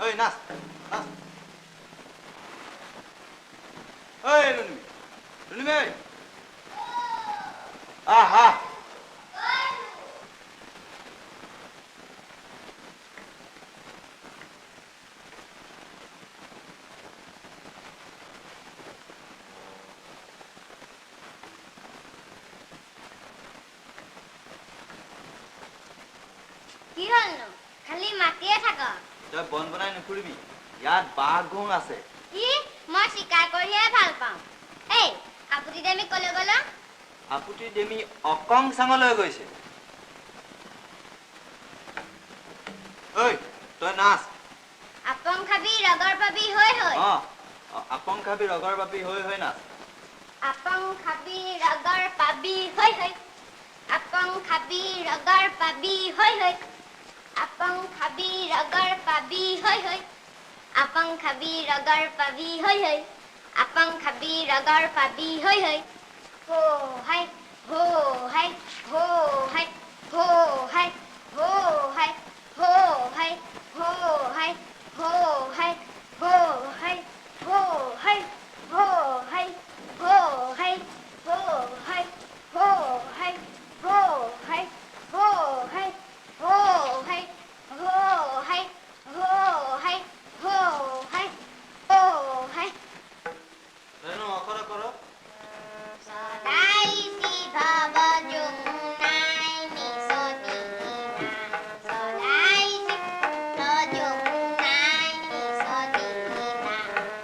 ঐ নাচ নাচ ঐ ৰুণিমী ৰুণিমী আহ আহ কি হলনো খালি মাতিয়ে থাক তই বন বনাই নুফুৰিবি ইয়াত বাঘ ঘোং আছে কি মই শিকাৰ কৰিহে ভাল পাওঁ এই আপুতি দেমি কলৈ গ'ল আপুতি দেমি অকং চাঙলৈ গৈছে ঐ তই নাচ আপং খাবি ৰগৰ পাবি হৈ হৈ আপং খাবি ৰগৰ পাবি হৈ হৈ নাচ আপং খাবি ৰগৰ পাবি হৈ হৈ আপং খাবি ৰগৰ পাবি হৈ হৈ আপং খাবি ৰগৰ পাবি হৈ হৈ আপং খাবি ৰগৰ পাবি হৈ হৈ আপং খাবি ৰগৰ পাবি হৈ হৈ হো হাই হো হাই হো হাই হো হাই হো হাই হো হাই হো হাই হো হাই হো হাই হো হাই হো হাই hô hay hô hay hô hay hô hay hô hay hô hay hô hay hô hay hô hay hô hay Reno akara karo Sadai si bhava jungnai mi sodina Sadai si bhava jungnai mi sodina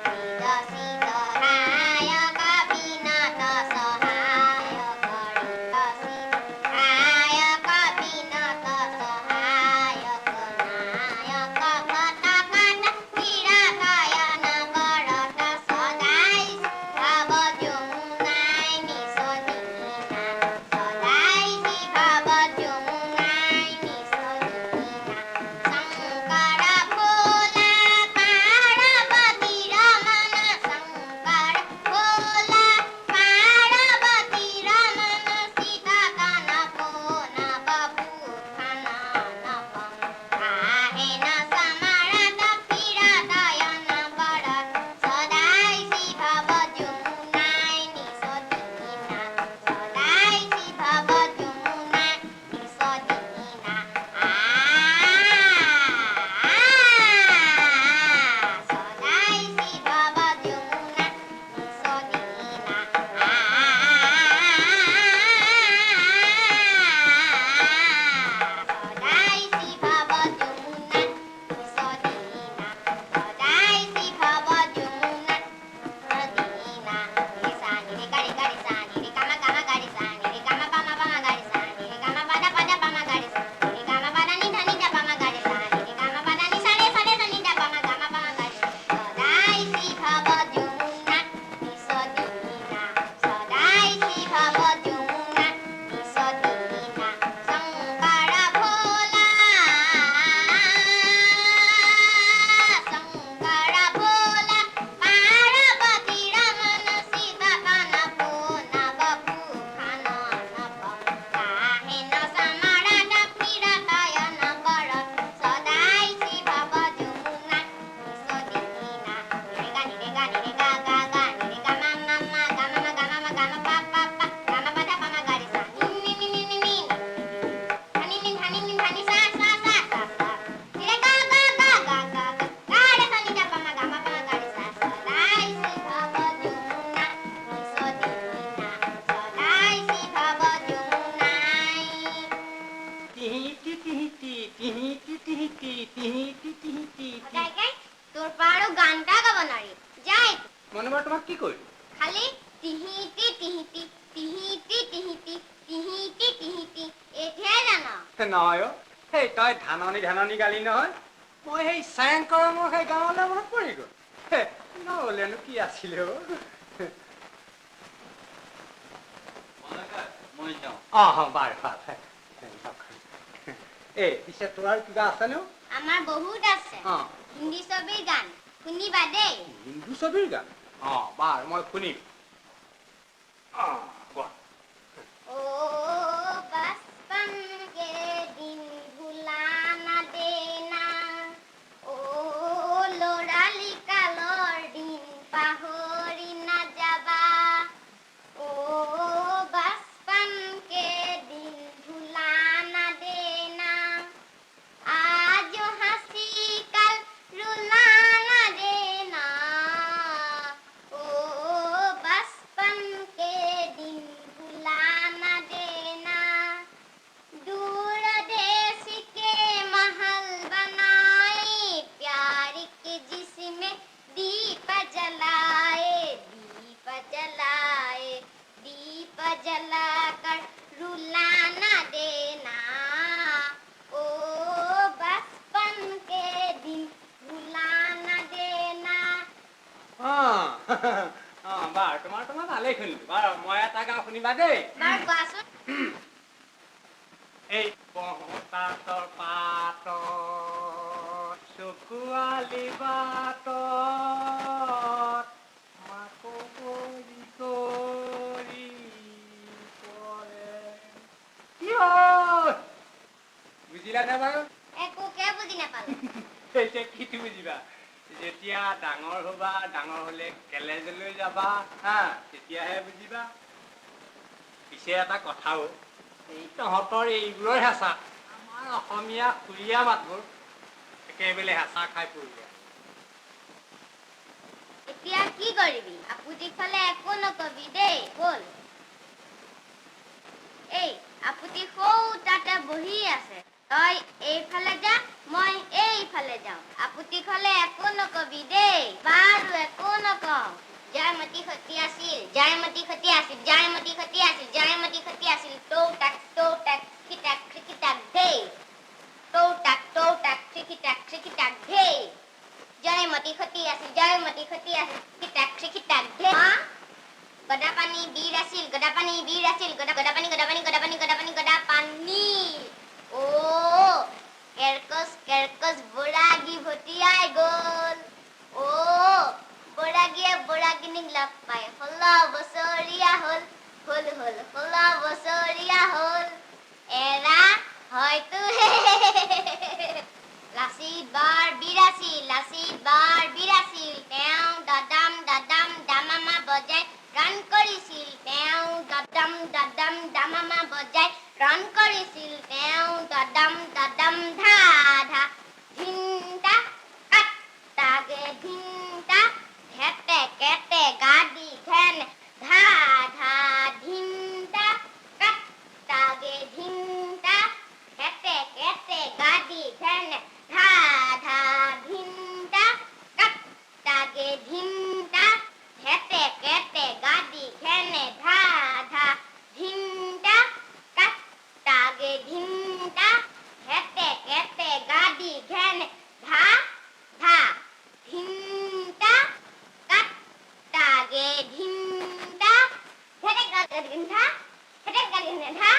Sida sida raya kabinata sahaya karita sida raya kabinata sahaya kanaya kakata kata tirataya nagarata sadai bhava jungnai mi sodina sadai si bhava jungnai mi sodina sankara bhola parvati ramana sankara bhola parvati ramana sita kana pona babu khana napam ahena samarata piratayana barat sadai si bhava jungnai mi sodina sadai si bhava jungnai mi sodina sadai si bhava jungnai mi sodina sadai si bhava jungnai mi sodina sadai si bhava jungnai Adina, Nisani, Rigari, Garisani, Rigama, Gama, Garisani, Rigama, Bama, Bama, Garisani, Rigama, Bada, Bada, Bama, Garisani, Rigama, Bada, Nida, Nida, Bama, Garisani, Rigama, Bada, Nisane, Sane, Sanida, Bama, Gama, Bama, Garisani, Sadai, Si, Bhava, Jumna, Nisodina, Sadai, Si, Bhava, Jumna, Nisodina, Sankara, Bhola, Sankara, Bhola, Parvati Ramana Sita Kana Pona Babu Khana Napam Kahena Samarata Piratayana Barat Sadai Si Bhava Jungnai Nisodina Nirega Nirega Nirega Gaga Nirega Mama Mama Gama Gama Gama Papa Papa Gama Pada Pama Garisa Ni Ni Ni Ni Ni Hani Ni Hani Ni Hani Sa Sa Sa Sa Sa Nirega Gaga Gaga Gada Sanida Pama Gama Pama Garisa Sadai Si Bhava Jungnai Nisodina Sadai Si Bhava Jungnai তোর পারো গানটা গাব নারী যাই মনেবার তোমাক কি কইল খালি তিহিতি তিহিতি তিহিতি তিহিতি তিহিতি তিহিতি এঠে জানো নহয় সেই তই ধাননি গালি নহয় মই সেই চায়ংকৰ মোৰ সেই গাঁৱলৈ মনত পৰি গ'ল নহ'লেনো কি আছিলে মই যাওঁ বাৰু এই পিছে তোৰ আৰু কিবা আছেনো আমাৰ বহুত আছে অঁ হিন্দি ছবিৰ গান শুনিবা দেই হিন্দু ছবিৰ গান বাৰু মই শুনিম কোৱা ओ बचपन के दिन भुला न देना ओ ভালেই শুনিলো বাৰু মই এটা গাওঁ শুনিবা দেই বাৰু কোৱাচোন এই পহতাতৰ পাতত চকুৱালি বাটত মাকো কৰি কৰি পৰে কি হ'ল বুজিলানে বাৰু একোকে বুজি নাপালো এতিয়া কি বুজিবা যেতিয়া ডাঙৰ হবা ডাঙৰ হলে কলেজলৈ যাবা হা তেতিয়াহে বুজিবা পিছে এটা কথাও এই তহঁতৰ এইবোৰৰ হেঁচা আমাৰ অসমীয়া সুৰীয়া মাতবোৰ একেবাৰে হেঁচা খাই পৰিলে এতিয়া কি কৰিবি আপুতি খালে একো নকবি দেই বল এই আপুতি সৌ তাতে বহি আছে তই এইফালে যা মই এইফালে যাওঁ আপুতি খালে একো নকবি দেই বাৰু একো নকওঁ জয়মতী সতী আছিল জয়মতী সতী আছিল জয়মতী সতী আছিল জয়মতী সতী আছিল টৌ টাক খিটাক খিটাক ধেই টৌ টাক খিটাক ধেই জয়মতী সতী আছিল জয়মতী সতী আছিল খিটাক ধেই গদাপানী বীৰ আছিল গদাপানী বীৰ আছিল গদাপানী অ কেৰকছ বৰাগী ভটিয়াই গ'ল অ বৰাগীয়ে বৰাগীনিক লগ পাই 16 বছৰীয়া হ'ল 16 বছৰীয়া হ'ল এৰা হয়তো লাচিত বাৰ বীৰ আছিল তেওঁ দাদাম দামামা বজাই গান কৰিছিল তেওঁ দাদাম দামামা বজাই গান কৰিছিল তেওঁ দাদাম ধা ধা ধিনটা কাট্টাগে ধিনটা ঘেটে কেটে গাদি ঘেন ধা ধা ধিনটা কাট্টাগে ধিনটা ঘেটে কেটে গাদি ঘেন ধা ধা ধিনটা কাট্টাগে ধিনটা ঘেটে কেটে গাদি ঘেনে ধা ধা ধিনটা কাট্টাগে ধিনটা ঘেটে কেটে গাদি ঘেনে ধা ধা ধিনটা কাট্টাগে ধিনটা ঘেটে গাদি ঘেনে ধা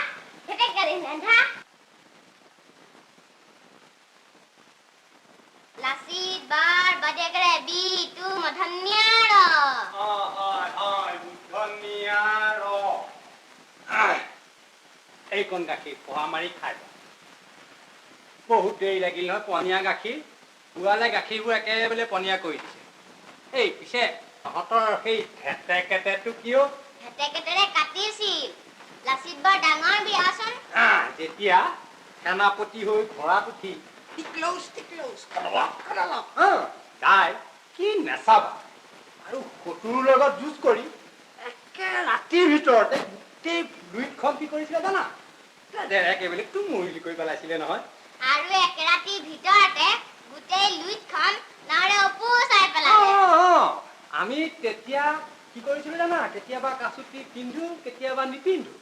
লাচিত বাৰ বাদেগৰে বিটু মধন্যাৰ এইকণ গাখীৰ পোহা মাৰি খাই বহুত দেৰি লাগিল নহয় পনীয়া গাখীৰ বুঢ়ালে গাখীৰবোৰ একেবাৰে পনীয়া কৰি দিছে এই পিছে তহঁতৰ সেই ঘেটে কেটেটো কিয় ঘেটে কেটেৰে কাটিছিল লাচিত বাৰ ডাঙৰ বিয়াচোন যেতিয়া সেনাপতি হৈ ঘোঁৰাত উঠি তাই কি নেচাবা আৰু শত্ৰুৰ লগত যুঁজ কৰি একে ৰাতিৰ ভিতৰতে গোটেই লুইতখন কি কৰিছিলে জানা একেবাৰে তুমুৰিলি কৰি পেলাইছিলে নহয় আৰু একেৰাতিৰ ভিতৰতে গোটেই লুইতখন নাৱৰে উপচাই পেলালে আমি তেতিয়া কি কৰিছিলো জানা কেতিয়াবা কাচুটি পিন্ধো কেতিয়াবা নিপিন্ধো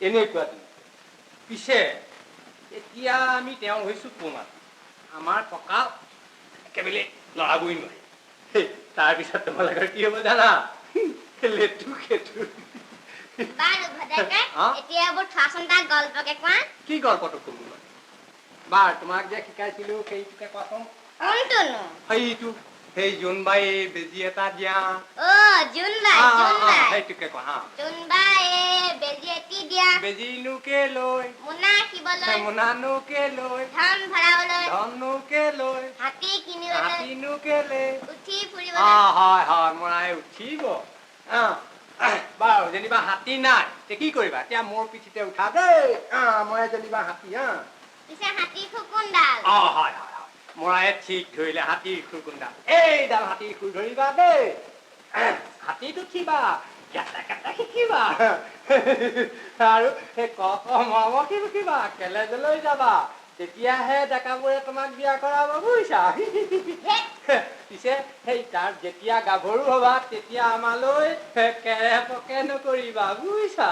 এনেকুৱা পিছে এতিয়া আমি তেওঁ হৈছো কোমাত আমাৰ কঁকাল একেবাৰে লৰাবই নোৱাৰে তাৰপিছত তোমালোকৰ কি হ'ব জানা লেটু খেটু বাৰু ভদেকে এতিয়া এইবোৰ থোৱাচোন তাক গল্পকে কোৱা কি গল্পটো কম বাৰ তোমাক যে শিকাইছিলো সেইটোকে কোৱাচোন কোনটোনো সেইটো সেই জোনবাই বেজি এটা দিয়া জোনবাই সেইটোকে কোৱা হা জোনবাই বেজি এটি দিয়া বেজিনোকে লৈ মোনা কিবলৈ মোনানোকে লৈ ধন ভৰাবলৈ ধনোকে লৈ হাতী কিনিবলৈ হাতীনোকে লৈ উঠি ফুৰিবলৈ হয় মৰাই উঠিব বাৰু যেনিবা হাতী নাই তে কি কৰিবা এতিয়া মোৰ পিঠিতে উঠা দেই মই যেনিবা হাতী পিছে হাতী খুকুণ্ডাল হয় মৰাই ঠিক ধৰিলে হাতীৰ খুকুণ্ডাল এইডাল হাতীৰ খুৰ ধৰিবা দেই হাতীত উঠিবা কেটা শিকিবা আৰু কি শিকিবা কলেজলৈ যাবা তেতিয়াহে ডেকাবোৰে তোমাক বিয়া কৰাব বুজিছা পিছে সেই তাৰ যেতিয়া গাভৰু হবা তেতিয়া আমালৈ কেৰে পকে নকৰিবা বুজিছা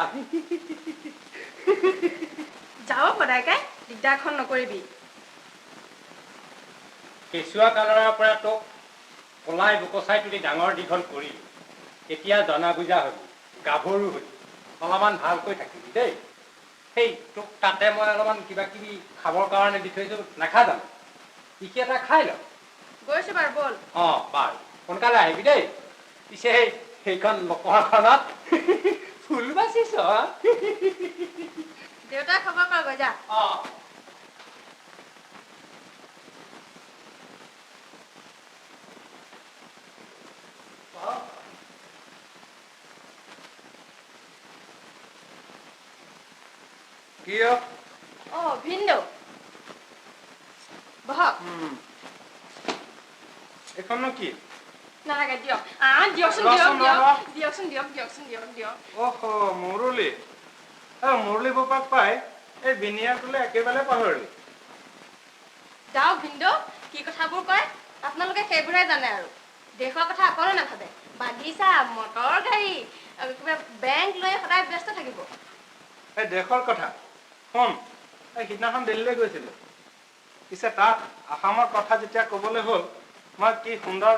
যাও সদায়কে দিগদাৰখন নকৰিবি কেঁচুৱা কালৰ পৰা তোক কলাই বুকচাই তুলি ডাঙৰ দীঘল কৰিলো এতিয়া জনা বুজা হবি গাভৰু হৈ অলপমান ভালকৈ থাকিবি দেই সেই তোক তাতে মই অলপমান কিবা কিবি খাবৰ কাৰণে দি থৈছোঁ নাখা জানো পিঠি এটা খাই ল গৈছো বাৰু ব'ল অঁ বাৰু সোনকালে আহিবি দেই পিছে সেইখন লোকৰখনত ফুল বাচিছ দেউতাক খবৰ কৰ গৈ যা অঁ কিয় অঁ ভিনদেউ বহক এখনো কি নালাগে দিয়ক দিয়কচোন ৰচোন, দিয়ক ৰ। দিয়কচোন দিয়ক অহ মুৰলী মুৰলী বোপাক পাই এই বিনিয়াটোলে একেবাৰে পাহৰিলি যাওক ভিনদেউ কি কথাবোৰ কয় আপোনালোকে সেইবোৰে জানে আৰু দেশৰ কথা অকণো নাভাবে বাগিচা মটৰ গাড়ী কিবা বেংক লৈ সদায় ব্যস্ত থাকিব এই দেশৰ কথা শুন এই সিদিনাখন দিল্লীলৈ গৈছিলোঁ পিছে তাত আসামৰ কথা যেতিয়া ক'বলৈ হ'ল মই কি সুন্দৰ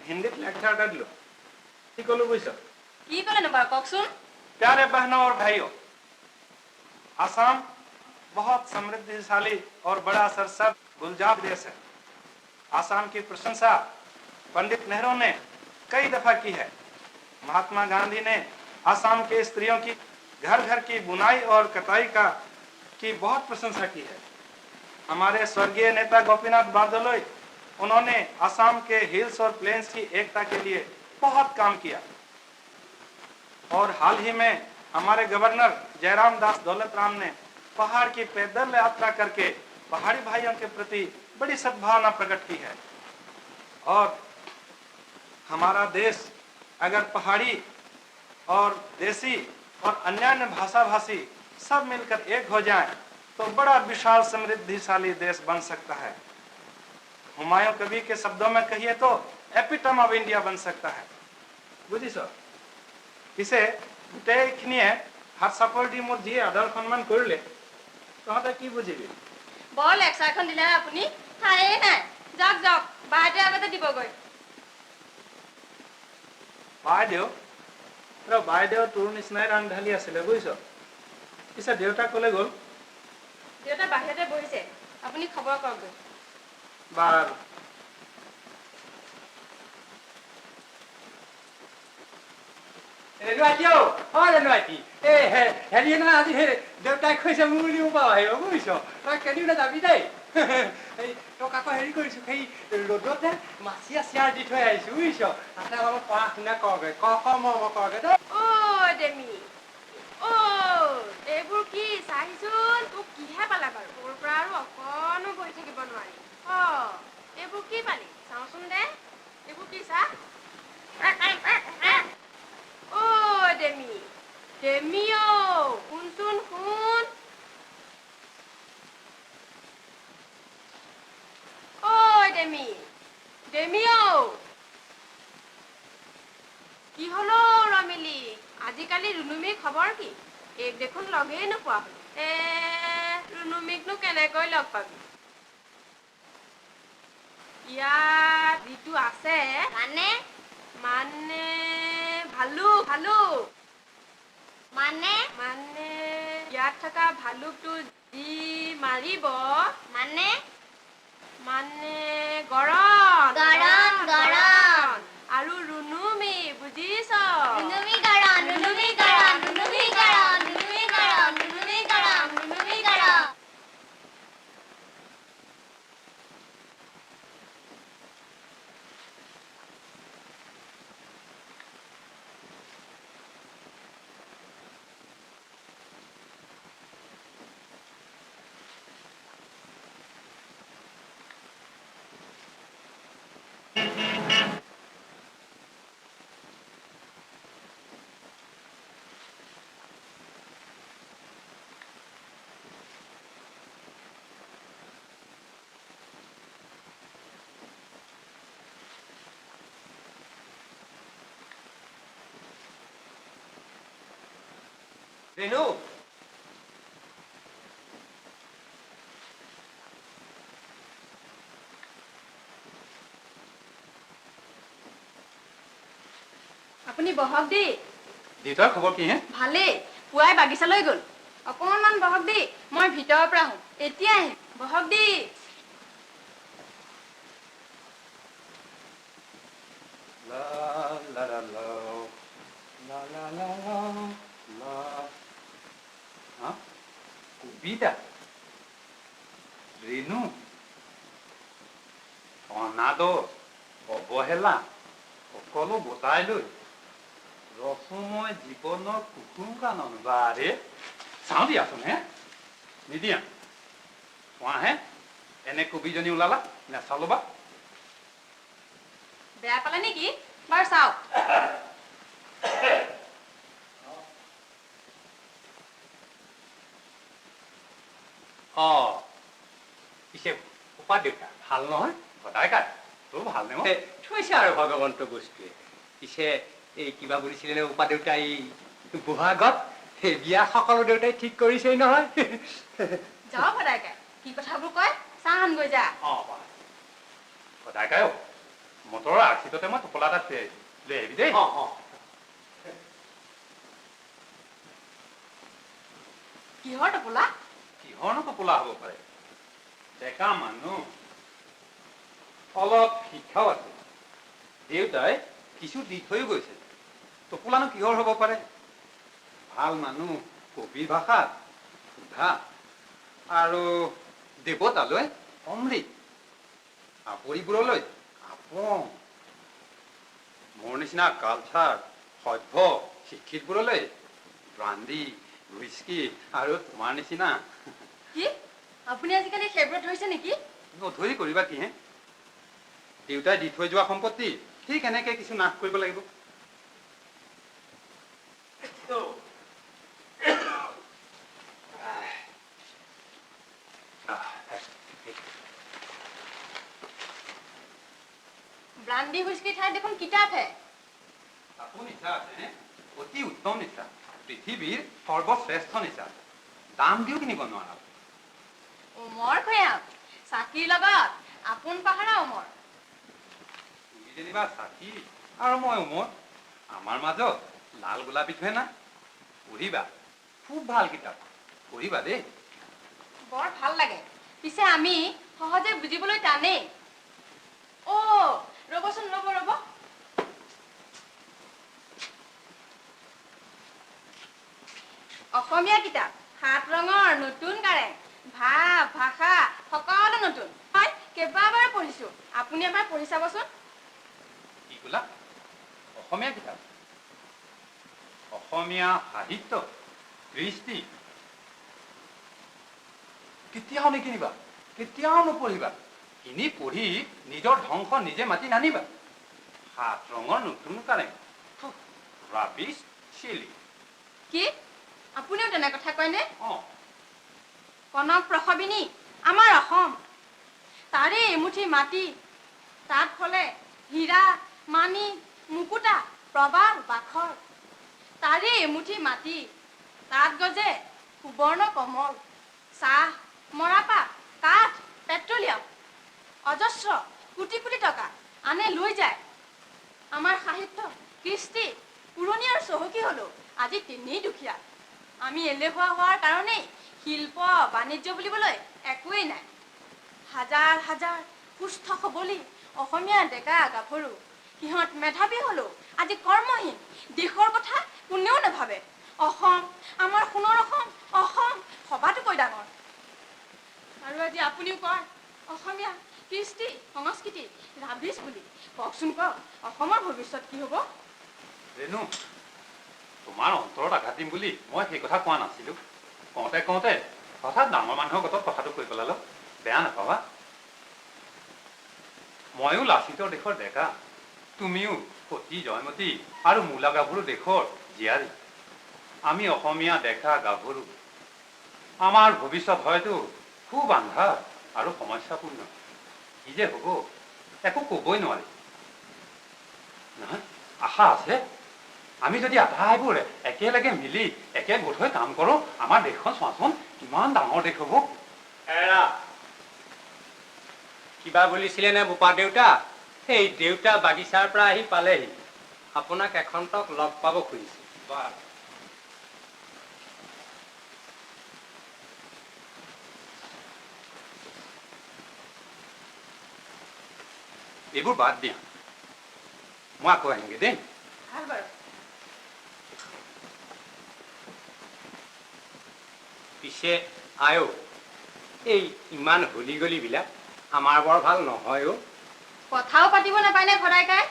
হিন্দীত লেকচাৰ এটা দিলোঁ কি ক'লোঁ বুজিছ কি ক'লেনো বাৰু কওকচোন प्यारे बहनों और भाइयों असम बहुत समृद्धिशाली और बड़ा सरसब्ज गुलजार देश है आसाम की प्रशंसा पंडित नेहरू ने कई दफा की है महात्मा गांधी ने आसाम के स्त्रियों की घर घर की बुनाई और कटाई की बहुत प्रशंसा की है हमारे स्वर्गीय नेता गोपीनाथ बारदलोई उन्होंने आसाम के हिल्स और प्लेन्स की एकता के लिए बहुत काम किया और हाल ही में हमारे गवर्नर जयराम दास दौलत राम ने पहाड़ की पैदल यात्रा करके पहाड़ी भाइयों के प्रति बड़ी सद्भावना प्रकट की है और हमारा देश अगर पहाड़ी और देसी और अन्य भाषा भाषी सब मिलकर एक हो जाएं तो बड़ा विशाल समृद्धिशाली देश बन सकता है हुमायूं कवि के शब्दों में कहिए तो एपिटम ऑफ इंडिया बन सकता है बुझी सर পিছে গোটেইখিনিয়ে হাত চাপৰ দি মোৰ যিয়ে আদৰ সন্মান কৰিলে তহঁতে কি বুজিবি বৰ লেকচাৰখন দিলে আপুনি ঠায়ে নাই যাওক বাইদেউ আগতে দিবগৈ বাইদেউ তোৰ নিচিনাই ৰাংঢালি আছিলে বুজিছ পিছে দেউতাক ক'লে গ'ল দেউতা বাহিৰতে বহিছে আপুনি খবৰ কৰকগৈ বাৰু ৰেণুৱাইটি ৰেণুৱাইটি এই হেৰি নহয় আজি সেই দেউতাই কৈছে মুৰলী বোপা আহিব বুজিছ তই কেনিও যাবি দেই এই তোক আকৌ হেৰি কৰিছোঁ সেই ৰ'দতে মাছিয়া চিয়াৰ দি থৈ আহিছোঁ বুজিছ তাতে অলপ পঢ়া শুনা কৰগৈ ক কৰগৈ দেই অ' ডেমি অ' এইবোৰ কি চাহিচোন তোক কিহে পালে বাৰু তোৰ পৰা আৰু অকণো বহি থাকিব নোৱাৰি অ' এইবোৰ কি পালি চাওঁচোন দে এইবোৰ কি চা অ' ডেমি অ' শুনচোন শুন অ' ডেমি অ' কি হলো ৰমিলি আজিকালি ৰুনুমিৰ খবৰ কি এক দেখোন লগেই নোপোৱা হ'ল ৰুনুমিকনো কেনেকৈ লগ পাবি ইয়াত যিটো আছে মানে মানে ভালু মানে মানে ইয়াত থকা ভালুকটো যি মাৰিব মানে মানে গৰণ গৰণ আৰু ৰুনুমি বুজিছ নুনুমি গৰণ নুনুমি গৰণ নুনুমি গৰণ নুনুমি গৰণ নুনুমি গৰণ নুনুমি গৰণ ৰেণু আপুনি বহক দেই দেউতাৰ খবৰ কি হে? ভালেই, পুৱাই বাগিচালৈ গ'ল। অকণমান বহক দেই, মই ভিতৰৰ পৰা আহোঁ। এতিয়া আহিম, বহক দেই। লা লা লা লা লা লা লা লা লা। হা? কবিতা ৰেণু অনাদৰ অৱহেলা সকলো গোটাই লৈ ৰসময় জীৱনৰ কুসুম কানন বাৰে চাওঁ দিয়াচোন হে নিদিয়া কোৱা হে এনে কবিজনী ওলালা নেচালো বা বেয়া পালে নেকি? বাৰু চাওক। পিছে উপা দেউতা ভাল নহয়? সদায় কাট তোৰ ভাল নে থৈছে আৰু ভগৱন্ত বস্তুৱে। পিছে এই কিবা বুলিছিলে নে উপা দেউতা এই বহাগত সেই বিয়া সকলো দেউতাই ঠিক কৰিছেই নহয়। যাওঁ সদায়কে কি কথাবোৰ কয় চাহ আনগৈ যা। সদায় কায় মটৰৰ আশীততে মই টোপোলা এটা থৈ আহিছো লৈ আহিবি দেই। কিহৰ টোপোলা? কিহৰনো টোপোলা হ'ব পাৰে ডেকা মানুহ অলপ শিক্ষাও আছে দেউতাই কিছু দি থৈও গৈছে টোপোলানো কিহৰ হ'ব পাৰে ভাল মানুহ কবিৰ ভাষাত সুধা আৰু দেৱতালৈ অমৃত আপৰিবোৰলৈ আপং মোৰ নিচিনা কালচাৰ সভ্য শিক্ষিতবোৰলৈ ব্ৰাণ্ডি হুইস্কি আৰু তোমাৰ নিচিনা কি আপুনি আজিকালি সেইবোৰত ধৰিছে নেকি? নধৰি কৰিবা কি হে দেউতাই দি থৈ যোৱা সম্পত্তি ঠিক এনেকে কিছু নাশ কৰিব লাগিব ব্ৰাণ্ডি হুইস্কি ঠাইত দেখোন কিতাপহে। তাতো নিচা আছে নে অতি উত্তম নিচা পৃথিৱীৰ সৰ্বশ্ৰেষ্ঠ নিচা দাম দিও কিনিব নোৱাৰা উমৰ খৈয়াম চাকিৰ লগত আপোন পাহৰা উমৰ। তুমি যেনিবা চাকি আৰু মই উমৰ আমাৰ মাজত লাল গোলাপীটোহে না পঢ়িবা খুব ভাল কিতাপ পঢ়িবা দেই। বৰ ভাল লাগে পিছে আমি সহজে বুজিবলৈ টানেই। ৰ'বচোন ৰ'ব অসমীয়া কিতাপ 7 ৰঙৰ নতুন কাৰেং ভাৱ ভাষা সকলো নতুন মই কেইবাবাৰো পঢ়িছো আপুনি এবাৰ পঢ়ি চাবচোন। কি ক'লা অসমীয়া কিতাপ অসমীয়া সাহিত্য কৃষ্টি কেতিয়াও নিকিনিবা কেতিয়াও নপঢ়িবা কিনি পঢ়ি নিজৰ ধ্বংস নিজে মাতি নানিবা 7 ৰঙৰ নতুন কাৰেং ৰাবিছ চিলি কি আপুনিও তেনে কথা কয়নে? কনক প্ৰসৱিনী আমাৰ অসম তাৰে এমুঠি মাটি তাত ফলে হীৰা মাণি মুকুতা প্ৰবাল বাখৰ তাৰে এমুঠি মাটি তাত গজে সুবৰ্ণ কমল চাহ মৰাপাট কাঠ পেট্ৰলিয়াম অজস্ৰ কোটি কোটি টকা আনে লৈ যায়। আমাৰ সাহিত্য কৃষ্টি পুৰণি আৰু চহকী হলো আজি তেনেই দুখীয়া আমি এলেহুৱা হোৱাৰ কাৰণেই শিল্প বাণিজ্য বুলিবলৈ একোৱেই নাই। হাজাৰ হাজাৰ সুস্থ সবলী অসমীয়া ডেকা গাভৰু সিহঁত মেধাৱী হলো আজি কৰ্মহীন দেশৰ কথা কোনেও নাভাবে। অসম আমাৰ সোণৰ অসম সবাতোকৈ ডাঙৰ আৰু আজি আপুনিও কয় অসমীয়া কৃষ্টি সংস্কৃতি ৰাবিছ বুলি কওকচোন কওক অসমৰ ভৱিষ্যত কি হ'ব? ৰেণু তোমাৰ অন্তৰত আঘাত দিম বুলি মই সেই কথা কোৱা নাছিলো কওঁতে হঠাৎ ডাঙৰ মানুহৰ গতত কথাটো কৈ পেলালো বেয়া নাপাবা। ময়ো লাচিতৰ দেশৰ ডেকা তুমিও সতী জয়মতী আৰু মূলা গাভৰু দেশৰ জীয়াৰী আমি অসমীয়া ডেকা গাভৰু আমাৰ ভৱিষ্যত হয়তো খুব আন্ধাৰ আৰু সমস্যাপূৰ্ণ কি যে হ'ব একো ক'বই নোৱাৰি নহয় আশা আছে আমি যদি আটাইবোৰ একেলগে মিলি একেগোট হৈ কাম কৰোঁ আমাৰ দেশখন চোৱাচোন কিমান ডাঙৰ দেশ হ'ব। এৰা কিবা বুলিছিলে নে বোপা দেউতা? এই দেউতা বাগিচাৰ পৰা আহি পালেহি আপোনাক এখন্তক লগ পাব খুজিছে। বাহ এইবোৰ বাদ দিয়া মই আকৌ আহিমগৈ দেই ভাল বাৰু পিছে আয়ো এই ইমান হলি গলিবিলাক আমাৰ বৰ ভাল নহয় অ' কথাও পাতিব নাপায় নে ভদাইকাই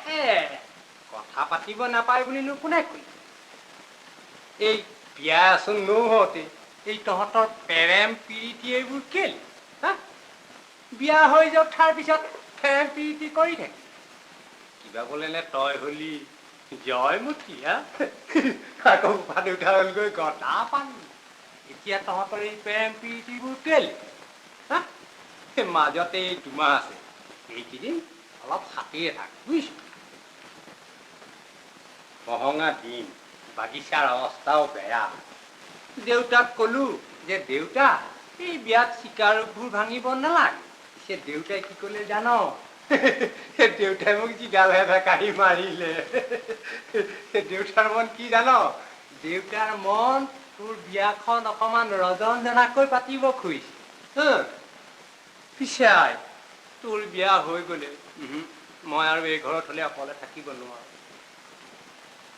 কথা পাতিব নাপায় বুলিনো কোনে কয় এই বিয়া আচোন নহওঁতে এই তহঁতৰ প্ৰেম প্ৰীতি এইবোৰ কেলে হা বিয়া হৈ যাওক তাৰ পিছত প্ৰেম প্ৰীতি কৰি থাকে কিবা বোলেনে তই হলি জয়মতী হা আকৌ দেউতা হ'লগৈ গদা পানী এতিয়া তহঁতৰ এই প্ৰেম প্ৰীতিবোৰ কেলে হা মাজতে এই দুমাহ আছে এইকেইদিন অলপ হাতীৰে থাক বুজিছ মহঙা দিন বাগিচাৰ অৱস্থাও বেয়া দেউতাক ক'লো যে দেউতা এই বিয়াত চিকাৰবোৰ ভাঙিব নালাগে পিছে দেউতাই কি ক'লে জান দেউতাই মোক যিডালহে ভেকাহি মাৰিলে দেউতাৰ মন কি জান দেউতাৰ মন তোৰ বিয়াখন অকমান ৰজনজনাকৈ পাতিব খুজিছে পিছে আই তোৰ বিয়া হৈ গ'লে মই আৰু এই ঘৰত হ'লে অকলে থাকিব নোৱাৰো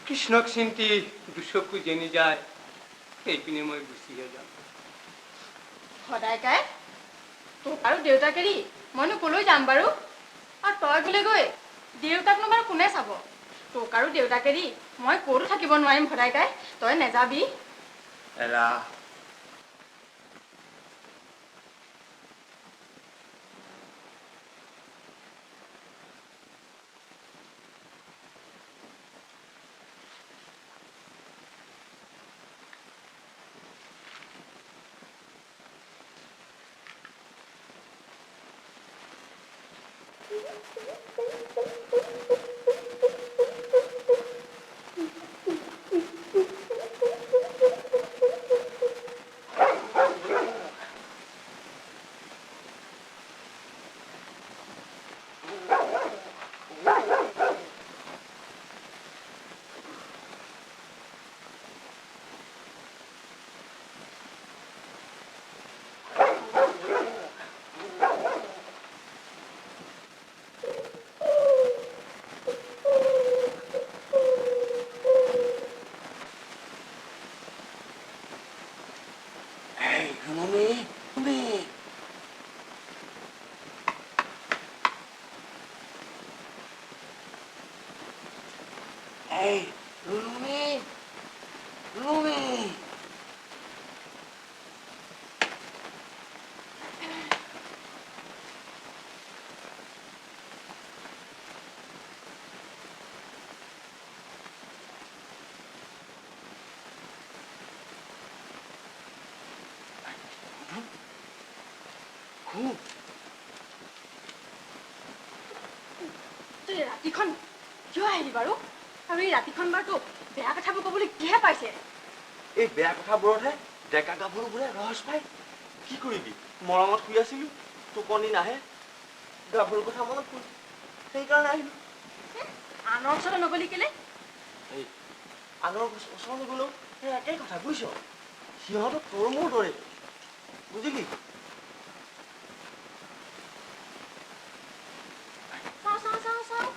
কৃষ্ণক চিন্তি দুচকু যেনি যায় সেইপিনে মই গুচিহে যাম ভদাইকাই তোক আৰু দেউতাক এৰি মইনো কলৈ যাম বাৰু আৰু তই গ'লে গৈ দেউতাকনো বাৰু কোনে চাব তোক আৰু দেউতাক এৰি মই ক'তো থাকিব নোৱাৰিম ভদাইকাই তই নেযাবি এৰা তই ৰাতিখন কিয় আহিলি বাৰু আৰু এই ৰাতিখন বাৰু তোক বেয়া কথাবোৰ ক'বলৈ কিহে পাইছে এই বেয়া কথাবোৰতহে ডেকা গাভৰুবোৰে ৰহস্য পায় কি কৰিবি মৰমত শুই আছিলো টোপনি নাহে গাভৰুৰ কথা মনত পৰিল সেইকাৰণে আহিলো আনৰ ওচৰত নগলি কেলে এই আনৰ ওচৰলৈ গ'লেও সেই একেই কথা বুজিছ সিহঁতক তোৰ মোৰ দৰে বুজিলি চাওঁ চাওঁ চাওঁ চাওঁ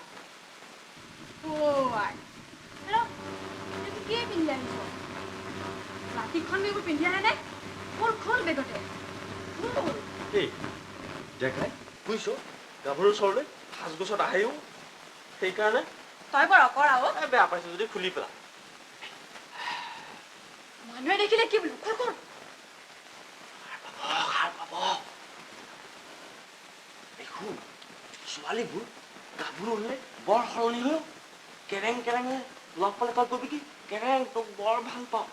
কি পিন্ধি আহিছ ৰাতিখন এইবোৰ পিন্ধি আহে নে খোল বেগতে এই ডেকাই বুজিছ গাভৰুৰ ওচৰলৈ সাজগোছত আহেও সেইকাৰণে তই বৰ অকৰা অ বেয়া পাইছো যদি খুলি পেলা মানুহে দেখিলে কি বোলো খোল সাৰ পাব দেখোন ছোৱালীবোৰ গাভৰু হ'লে বৰ সলনি হয় কেৰেং কেৰেঙে লগ পালে তই কবি কি কেৰেং তোক বৰ ভাল পাওঁ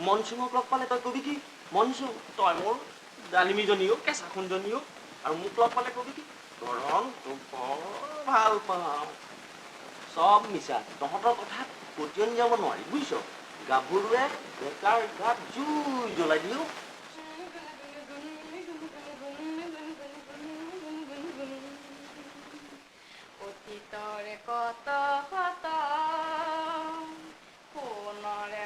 মনচুঙক লগ পালে তই কবি কি মনচুং তই মোৰ ডালিমিজনীও কেঁচা খুন্দজনীও আৰু মোক লগ পালে কবি কি গৰম তোক বৰ ভাল পাওঁ চব মিছা তহঁতৰ কথাত পতিয়ন যাব নোৱাৰি বুজিছ গাভৰুৱে ডেকাৰ গাত জুই জ্বলাই দিও অতীতৰে কত শত সোণৰে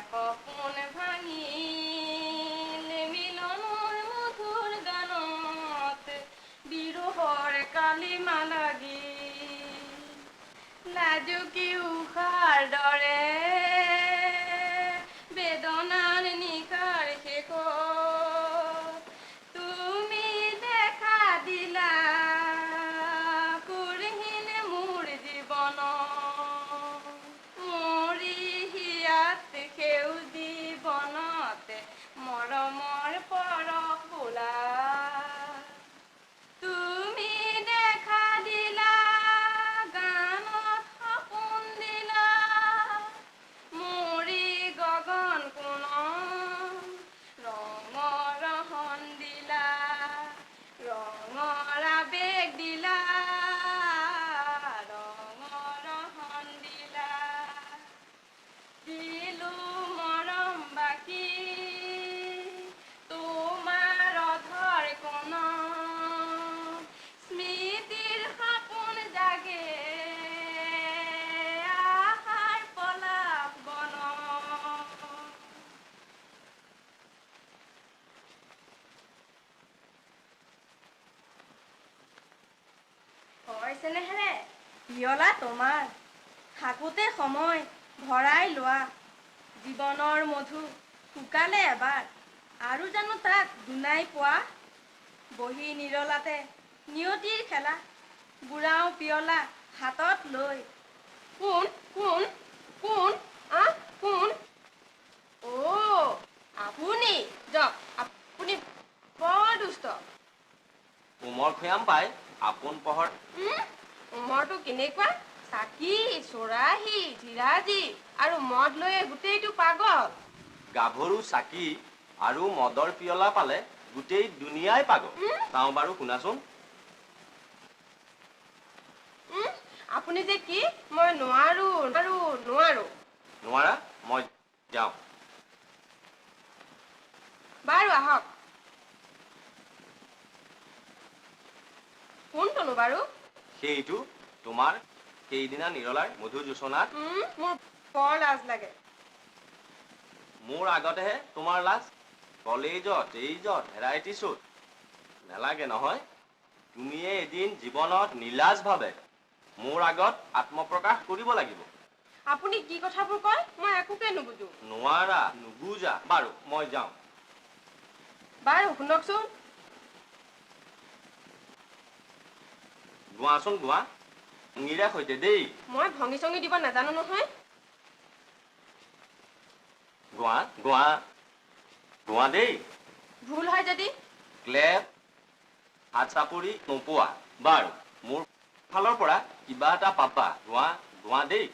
লাগি লাজুকী উষাৰ দৰে বেদনাৰ নিশাৰ শেষত তুমি দেখা দিলা কুৰহীন মোৰ জীৱন মৰি হিয়াত সেউজী বনতে মৰমৰ পৰশ বোলা তুমি দেখা দিলা গানত সপোন দিলা মৰি গগন কোণত ৰঙৰ ৰহণ দিলা ৰঙৰ আবেগ দিলা ৰঙৰ ৰহণ দিলা দিলো মৰম বাকী তোমাৰ অধৰ কোণত স্মৃতিৰ সপোন জাগে আশাৰ পলাশ বনত হৈছেনেহে পিয়লা তোমাৰ থাকোঁতে সময় ভৰাই লোৱা জীৱনৰ মধু শুকালে এবাৰ আৰু জানো তাক দুনাই পোৱা বহি নিৰলাতে নিয়তিৰ খেলা বুঢ়াও পিয়লা হাতত লৈ কোন কোন কোন কোন আপুনি যাওক আপুনি বৰ দুষ্ট উমৰ খৈয়াম পাই আপোন পহৰ উমৰটো কেনেকুৱা চাকি চৰাহী জিৰাজী আৰু মদ লৈয়ে গোটেইটো পাগল গাভৰু চাকি আৰু মদৰ পিয়লা পালে গোটেই দুনিয়াই পাগল চাওঁ বাৰু শুনাচোন আপুনি যে কি মই নোৱাৰো নোৱাৰো নোৱাৰো নোৱাৰা মই যাওঁ বাৰু আহক কোনটোনো বাৰু সেইটো তোমাৰ সেইদিনা নিৰলাৰ মধু যোচনাত মোৰ বৰ লাজ লাগে মোৰ আগতেহে তোমাৰ লাজ কলেজত এইজত ভেৰাইটিছত নেলাগে নহয় তুমিয়ে এদিন জীৱনত নিলাজভাৱে মোৰ আগত আত্মপ্ৰকাশ কৰিব লাগিব আপুনি কি কথাবোৰ কয় মই একোকে নুবুজো নোৱাৰা নুবুজা বাৰু মই যাওঁ বাৰু শুনকচোন গোৱাচোন গোৱা ইংৰাজ সৈতে দেই মই ভঙি চঙি দিব নাজানো নহয় গোৱা গোৱা গোৱা দেই ভুল হয় যদি ক্লেপ হাত চাপৰি নোপোৱা বাৰু মোৰ ফালৰ পৰা কিবা এটা পাবা গোৱা গোৱা দেই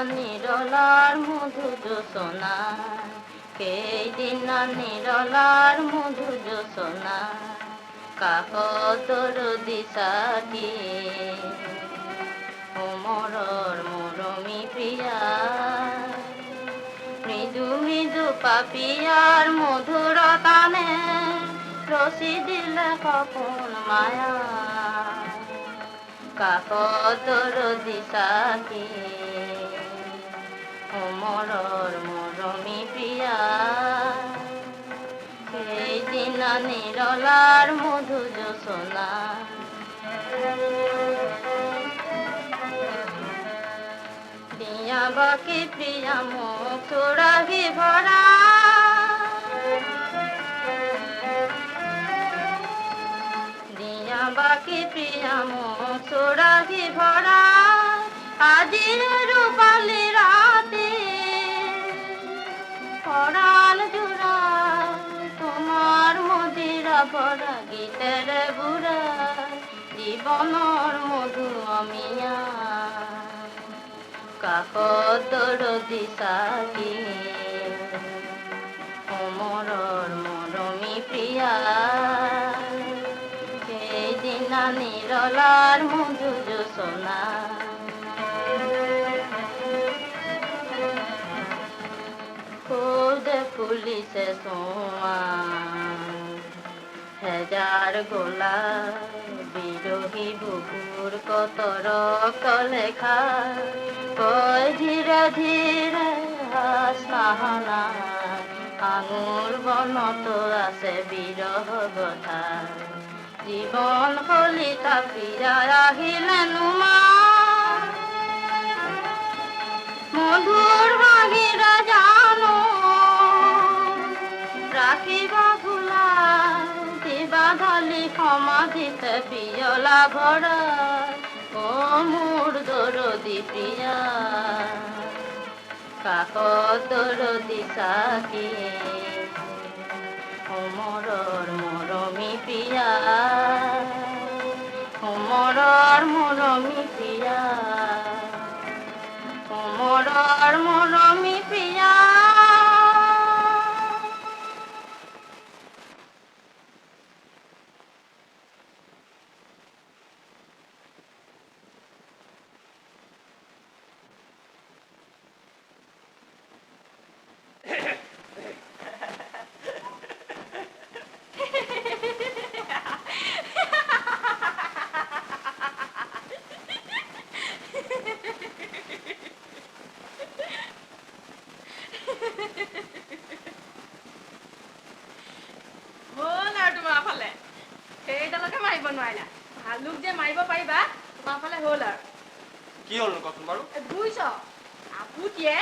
নিৰলাৰ মধু যোচনা সেইদিন নিৰলাৰ মধু যোচনা কাকতৰ দিশাকি উমৰৰ মৰমী প্ৰিয়া মৃদু মৃদু পাপিয়াৰ মধুৰ তানে ৰচি দিলে সপোন মায়া কাকতৰ দিশাকি উমৰৰ মৰমী প্ৰিয়া সেইদিনা নিৰলাৰ মধু যোচনা দিয়া বাকী প্ৰিয়া মোক চোৰাহি ভৰা দিয়া বাকী প্ৰিয়া মোক চোৰাহি ভৰা আজি ৰূপালী ৰাতি পৰাণ জোৰা তোমাৰ মদিৰা ভৰা গীতেৰে বুঢ়া জীৱনৰ মধু অমিয়া কাকতৰ দিশাকি উমৰৰ মৰমী প্ৰিয়া সেইদিনা নিৰলাৰ মধু যোচনা খুদে ফুলিছে চোৱা হেজাৰ গোলা বিৰহী কত ৰক্ত লেখা কৈ ধীৰে ধীৰে হাসনাহানা আঙুৰ বনতো আছে বিৰহ কথা জীৱন কলিতা ফিৰাই আহিলে নুমা মধুৰ হাঁহিৰে জানো ৰাখিবা ভোলাই দিবা ঢালি সমাধিতে পিয়লা ভৰাই অ মোৰ দৰদী প্ৰিয়া কাষত দৰদী চাকি হোমৰৰ মৰমী প্ৰিয়া হোমৰৰ মৰমী প্ৰিয়া হোমৰৰ মৰমী প্ৰিয়া হ'ল আৰু তোমাৰ ফালে সেইডালকে মাৰিব নোৱাৰিলা ভালুক যে মাৰিব পাৰিবা তোমাৰ ফালে হ'ল আৰু কি হ'ল কচোন বাৰু বুজিছ আপুতিয়ে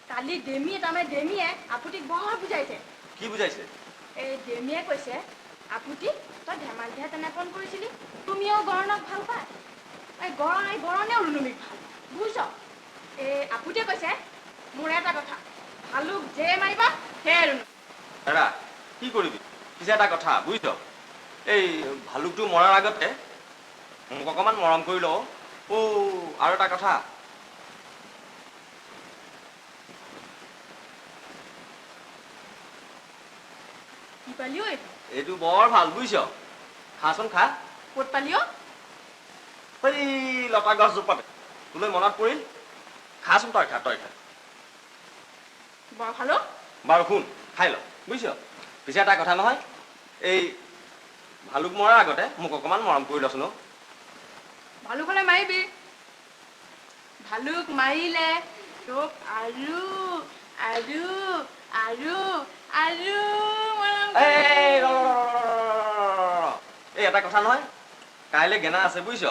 কালি ডেমিয়ে আপুতিক বৰ বুজাইছে কি বুজাইছে এই ডেমিয়ে কৈছে আপুতি তই ধেমালিহে তেনেপন কৰিছিলি তুমিও গৰণক ভাল পায় এই গৰণেও ৰুণুমিক ভাল বুজিছ এই আপুতিয়ে কৈছে মোৰ এটা কথা ভালুক যে মাৰিবা সেয়ে ৰুণু দাদা কি কৰিবি পিছে এটা কথা বুজিছ এই ভালুকটো মৰাৰ আগতে মোক অকণমান মৰম কৰি লওঁ আৰু এটা কথা কি পালিও এইটো বৰ ভাল বুজিছ খাচোন খা ক'ত পালিও এই লতা গছজোপাতে তোলৈ মনত পৰিল খাচোন তই খা বৰ ভালো বাৰু শুন খাই ল বুজিছ পিছে এটা কথা নহয় এই ভালুক মৰাৰ আগতে মোক অকণমান মৰম কৰি লচোন ভালুক হ'লে মাৰিবি ভালুক মাৰিলে তোক আৰু আৰু আৰু আৰু এই এটা কথা নহয় কাইলৈ গেনা আছে বুজিছ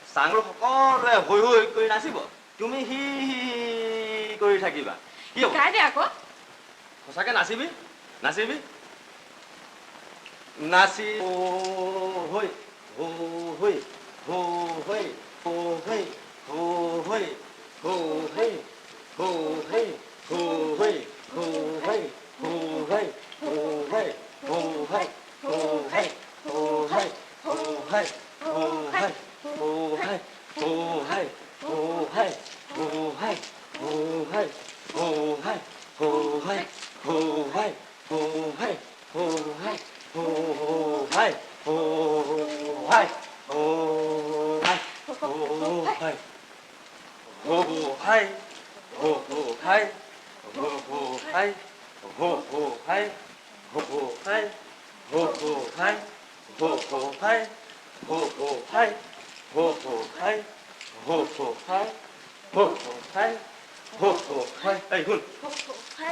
চাংলো সকলোৱে হৈ হৈ কৰি নাচিব তুমি হি কৰি থাকিবা কি হ'ব গাই দে আকৌ সঁচাকে নাচিবি নাচিবি নাচি হৈ হৈ হৈ হৈ হৈ হৈ হৈ হৈ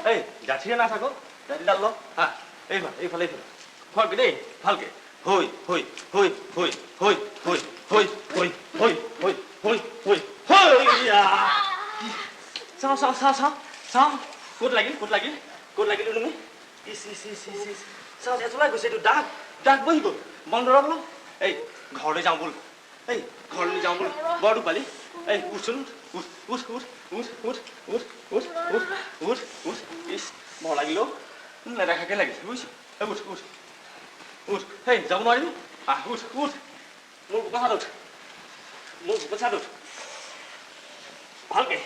এই গাঠিৰে নাথাকো ডাল ল এইফালে ভালকে দেই ভালকে হৈ হৈ হৈ হৈ হৈ হৈ হৈ হৈ হৈ হৈ হৈ হৈ চাওঁ চাওঁ চাওঁ চাওঁ চাওঁ ক'ত লাগিল তুমি চাওঁ জ্বলাই গৈছে এইটো দাগ বহি গ'ল বন্ধ ৰ'ব এই ঘৰলৈ যাওঁ ব'ল এই ঘৰলৈ যাওঁ ব'ল বৰ দুপালি এই উঠচোন উঠ ইছ বৰ লাগিল নেদেখাকে লাগিছে বুজিছ এই উঠ হেই যাব নোৱাৰিবি উঠ মোৰ বুকুত চাত উঠ ভালকে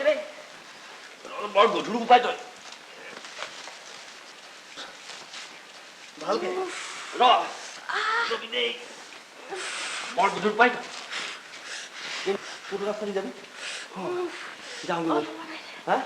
দেই বৰ গধুৰ উপায় তই ভালকে ৰবি দেই বৰ গধুৰ উপায় তই কোনটো ৰাস্তা দি যাবি যাওঁগৈ ব'ল হা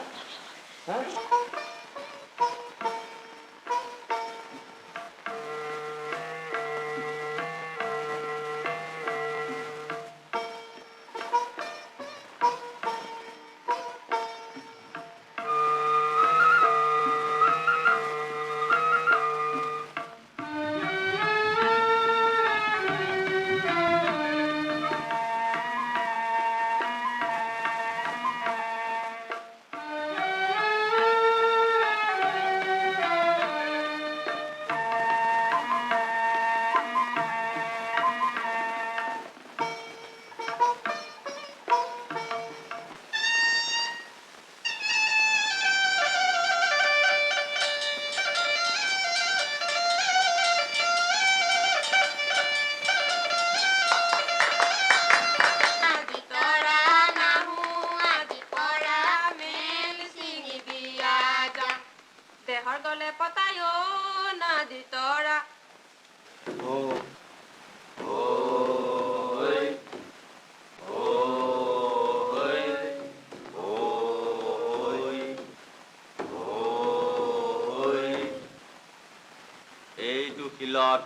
এইটো শিলত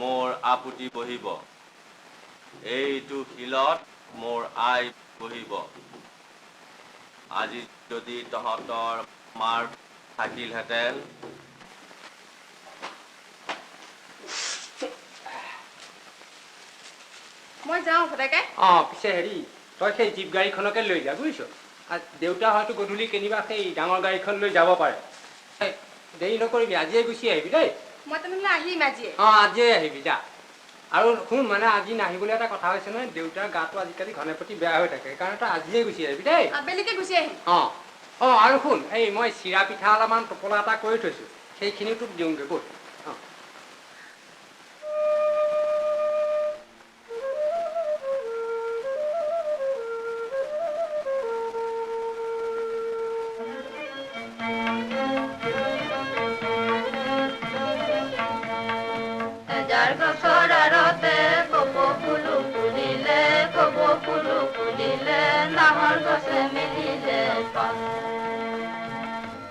মোৰ আপুতি বহিব, এইটো শিলত মোৰ আই বহিব। আজি যদি তহঁতৰ মাৰ থাকিলহেঁতেন, মই যাওঁ ফটাকে। পিছে হেৰি তই সেই জীপ গাড়ীখনকে লৈ যা বুজিছ। আৰু দেউতা হয়তো গধূলি কেনিবা সেই ডাঙৰ গাড়ীখন লৈ যাব পাৰে। দেৰি নকৰিবি, আজিয়ে গুচি আহিবি দেই। মই তেনেহ'লে আহিম আজিয়ে। আজিয়ে আহিবি যা। আৰু শুন, মানে আজি নাহিবলৈ এটা কথা হৈছে নহয়, দেউতাৰ গাটো আজিকালি ঘনে প্ৰতি বেয়া হৈ থাকে, সেইকাৰণে তই আজিয়ে গুচি আহিবি দেই। আবেলিকে গুচি আহিম। আৰু শুন, এই মই চিৰা পিঠা অলপমান টোপোলা এটা কৰি থৈছোঁ, সেইখিনিও তোক দিওঁগৈ ব'ল। যাৰ গছৰ আৰতে কপৌ ফুলো ফুলিলে, কপৌ ফুলো ফুলিলে, নাহৰ গছে মেলিলে পাত।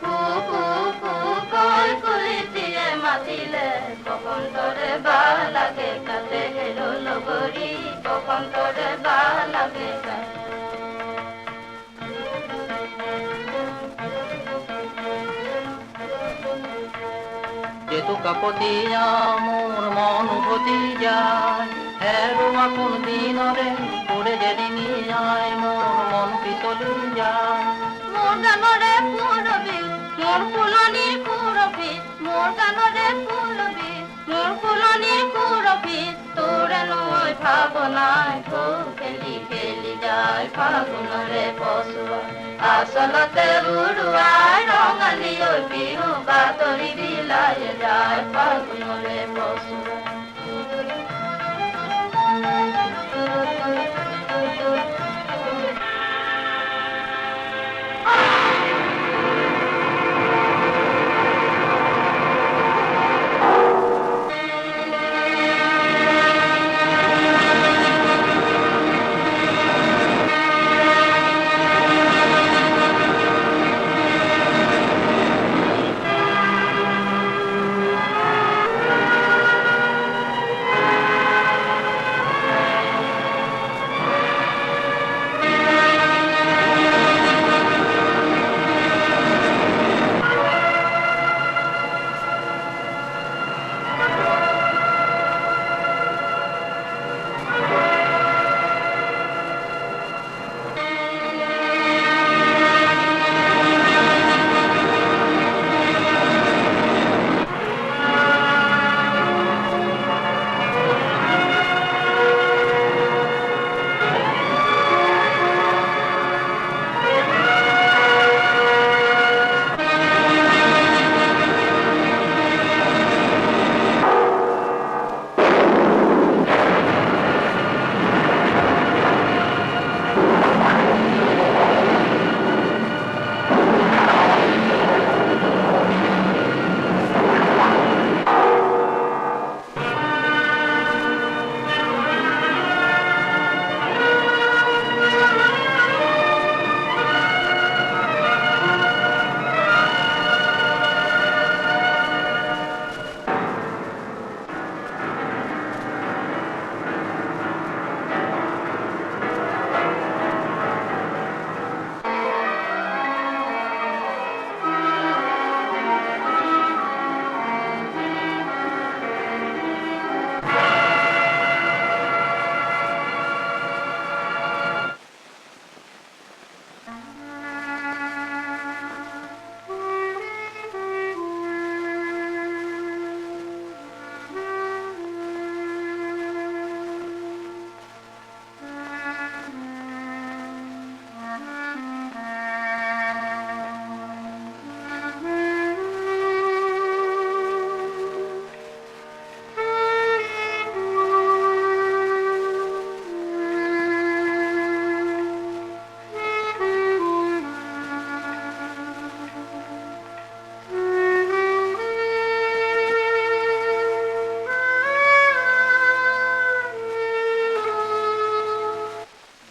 কু কু কু কৈ কুলিটিয়ে মাতিলে, বসন্তৰে বাহ লাগে কাটে হেৰ লগৰী, বসন্তৰে বাহ লাগে কাটে। যেতু কাকতীয়া মোৰ মন উভতি যায়, হেৰুৱা কোন দিনৰে পৰে যেদিনি যায়, মোৰ মন পিছলি যায়। মোৰ গানৰে সুৰবি, মোৰ ফুলনিৰ সুৰবি, মোৰ গানৰে সুৰবি, মোৰ ফুলনিৰ সুৰবি, তোৰেনো মই ভাৱনাই ঢৌ খেলি খেলি যায় ফাগুনৰে পছুৱা। আচলতে উৰুৱাই ৰঙালী ঐ বিহু বাতৰি বিলাই যায় ফাগুনৰে পছুৱা।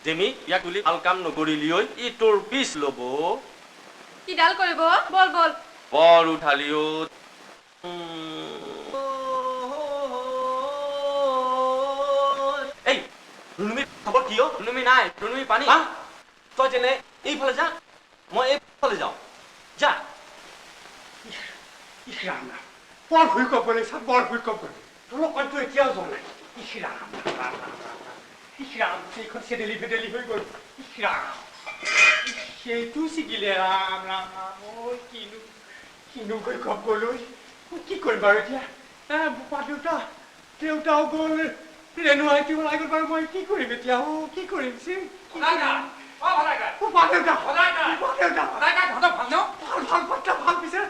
জেমি ইয়াক তুলি ভাল কাম নকৰিলি ঐ ই তোৰ পিছ ল'ব কিডাল কৰিব বল বল বৰ উঠালি ঐ এই ৰুনুমি খবৰ কি অ' ৰুনুমি নাই ৰুনুমি পানী তই যেনে এইফালে যা মই এইফালে যাওঁ যা ইছৰাম বৰ ভূঁইকঁপ কৰিছা বৰ ভূঁইকঁপ কৰি তোৰ কণ্ঠ এতিয়াও যোৱা নাই ইছৰাম ইছৰাম সেইখন চেডেলি ফেডেলি হৈ গ'ল ইছৰাম সেইটো ছিগিলে ৰাম ৰাম ৰাম ঐ কিনো ভূঁইকঁপ গ'ল ঐ কি কৰিম বাৰু এতিয়া বোপা দেউতাও গ'ল ৰেণু আইটি ওলাই গ'ল বাৰু মই কি কৰিম এতিয়া কি কৰিম ভাল পিছে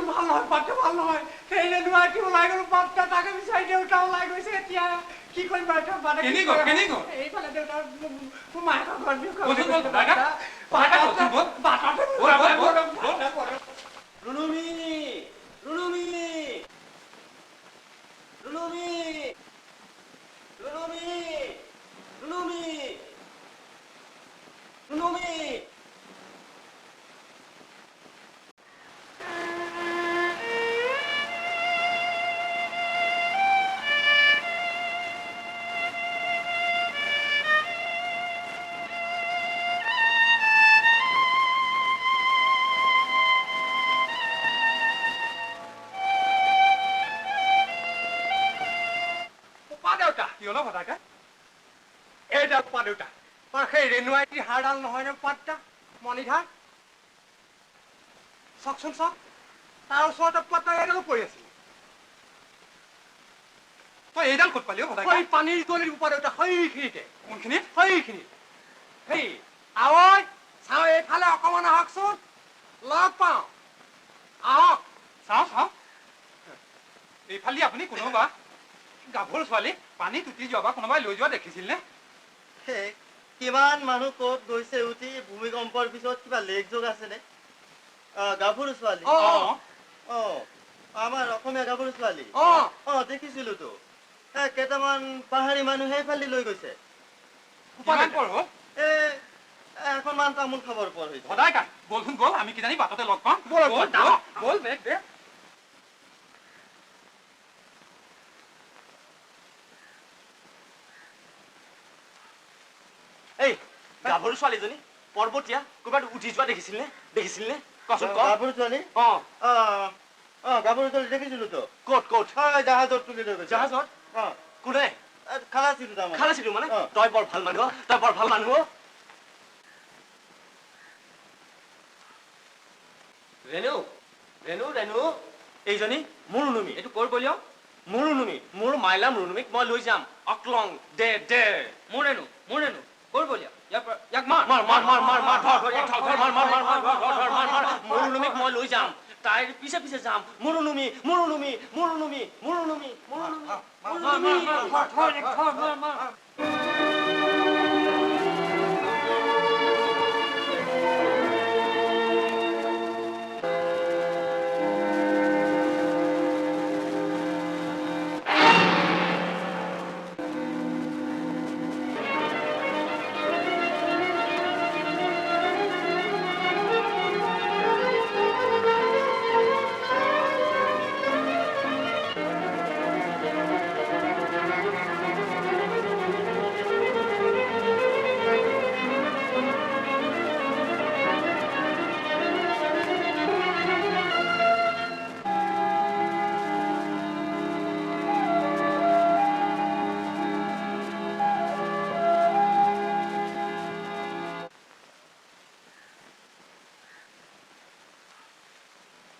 ভাল নহয় পাত্তা ভাল নহয় সেই ৰেণু আইটি ওলাই গ'ল পাত্তা তাকে বিচাৰি দেউতা ওলাই গৈছে এতিয়া কি কৰিম বাৰু এইফালে দেউতা মোৰ মায়েকৰ ঘৰ ৰুনুমি ৰুনুমি ৰুনুমি ৰুনুমি ৰুনুমি ৰুনুমি ৰেণুৱাইটি হাড়ডাল নহয় নে পাত্তা মণিধা চাওকচোন চাওক তাৰ ওচৰতে পাত্তা এডালো পৰি আছিল তই এইডাল ক'ত পালি সেই পানীৰ তলিৰ উপা দেউতা সেইখিনিতে কোনখিনিত সেইখিনিত সেই আৱৈ চাওঁ এইফালে অকণমান আহকচোন লগ পাওঁ আহক চাওঁ এইফালে আপুনি কোনোবা গাভৰু ছোৱালী পানী তুতি যোৱা কোনোবাই লৈ যোৱা দেখিছিল নে কিমান মানুহ ক'ত গৈছে উঠি ভূমিকম্পৰ পিছত কিবা লেক যোগ আছেনে গাভৰু ছোৱালী আমাৰ অসমীয়া গাভৰু ছোৱালী দেখিছিলোতো কেইটামান পাহাৰী মানুহ সেইফালে লৈ গৈছে এখনমান তামোল খাবৰ পৰ হৈছে সদায় কাট বলচোন বল আমি কিজানি বাটতে লগ পাম বল বেগ দে এই গাভৰু ছোৱালীজনী পৰ্বতীয়া ক'ৰবাত উঠি যোৱা দেখিছিল নে কচোন গাভৰু ছোৱালী গাভৰু ছোৱালী দেখিছিলোতো ক'ত জাহাজত তুলি লৈ গৈছে জাহাজত কোনে খালাচিটো তাৰমানে খালাচিটো মানে তই বৰ ভাল মানুহ ৰেণু এইজনী মোৰ ৰুনুমি এইটো ক'ৰ বলিয় মোৰ ৰুনুমি মোৰ মাইলাম ৰুনুমিক মই লৈ যাম অকলং দে মোৰ ৰেণু ক'ৰ বলিয়া ইয়াক মাৰ মোৰ ৰুনুমিক মই লৈ যাম তাইৰ পিছে যাম মোৰ ৰুনুমি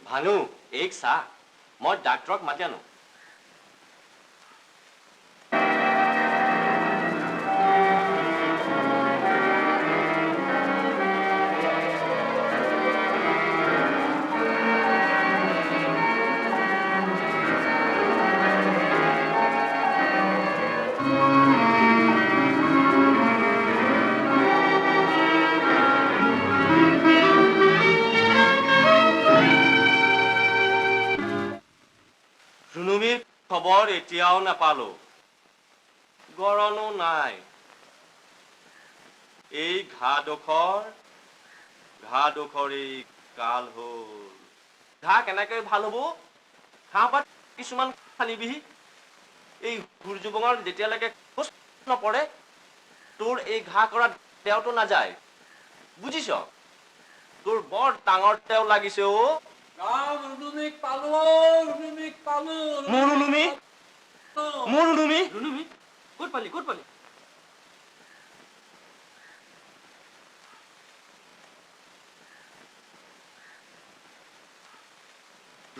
ভানু এইক চা মই ডাক্তৰক মাতি আনো খবৰ এতিয়াও নাপালো গৰণো নাই এই ঘাডোখৰ এই কাল হ'ল। ঘা কেনেকৈ ভাল হ'ব? ঘাঁহ পাত কিছুমান সানিবিহি। এই সূৰ্যবঙৰ যেতিয়ালৈকে খোজ নপৰে তোৰ এই ঘাঁহ কৰা দেওটো নাযায়, বুজিছ? তোৰ বৰ ডাঙৰ দেও লাগিছে অ। মোৰ ৰুনুমি ক'ত পালি?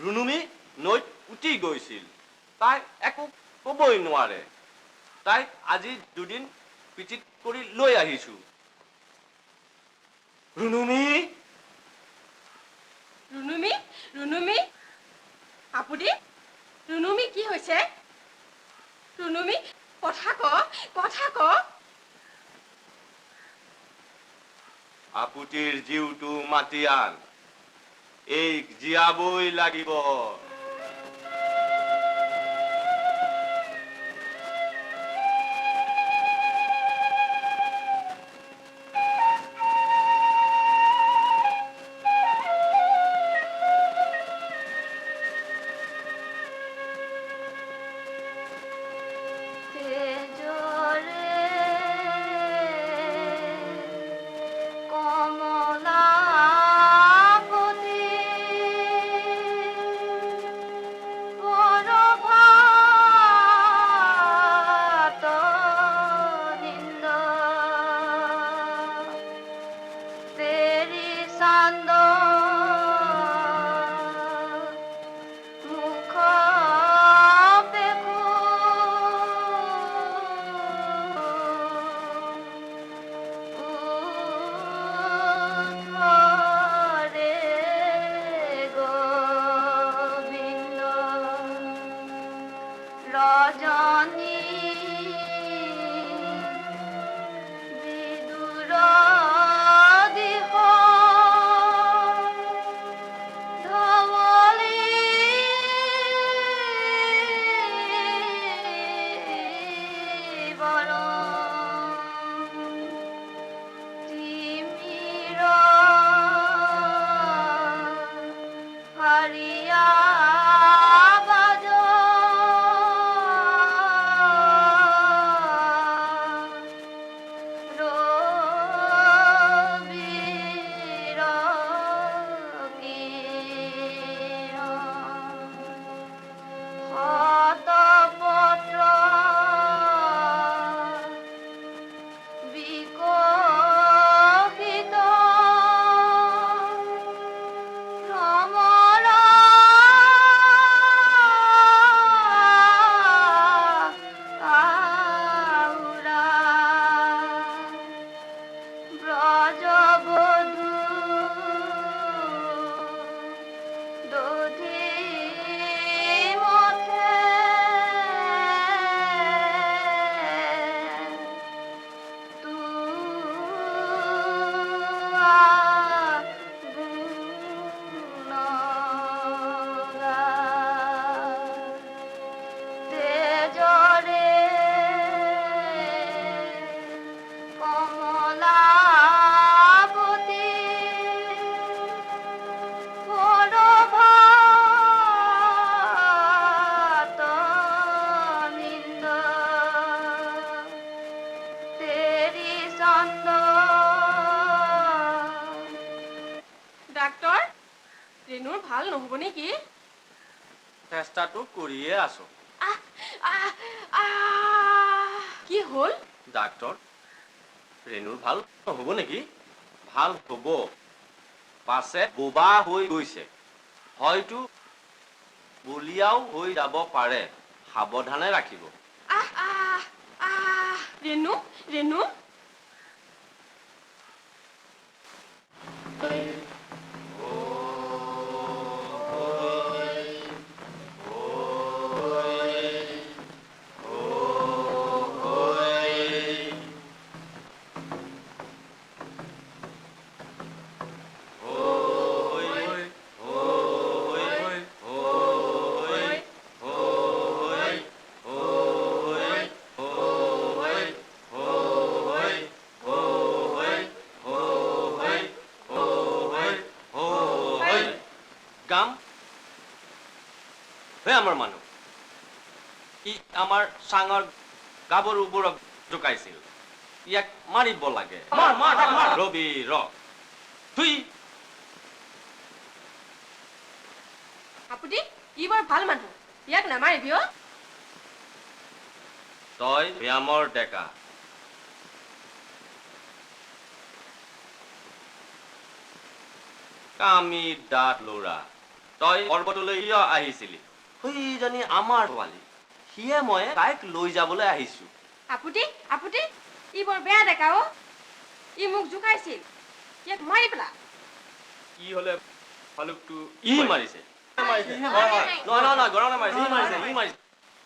ৰুনুমি নৈত উটি গৈছিল। তাই একো ক'বই নোৱাৰে। তাইক আজি দুদিন পিঠিত কৰি লৈ আহিছো। ৰুনুমি আপুনি ৰুনুমি কি হৈছে? ৰুনুমি কথা ক। আপুতিৰ জীউটো মাতি আন, এই জীয়াবই লাগিব। ভাল নহব নেকি? চেষ্টাটো কৰিয়ে আছো। কি হ'ল? ডাক্তৰ, ৰেণুৰ ভাল নহব নেকি? ভাল হব, পাছে বোবা হৈ গৈছে, হয়তো বলিয়াও হৈ যাব পাৰে, সাৱধানে ৰাখিব। ৰেণু ৰেণু আমাৰ মানুহ ই আমাৰ চাঙৰ গাভৰুবোৰক জোকাইছিল ইয়াক মাৰিব লাগে ৰবি ৰ তুই আপুনি ই বৰ ভাল মানুহ ইয়াক নামাৰিবি অ তই ব্যায়ামৰ ডেকা কামি দাঁত লৰা তই পৰ্বতলৈ কিয় আহিছিলি সেইজনী আমাৰ ছোৱালী সিয়ে মই তাইক লৈ যাবলৈ আহিছো আপুনি ই বৰ বেয়া ডেকা অ ই মোক জোকাইছিল ইয়াক মাৰি পেলা কি হলে ভালুকটো ই মাৰিছে নহয় গৰমে মাৰিছে ই মাৰিছে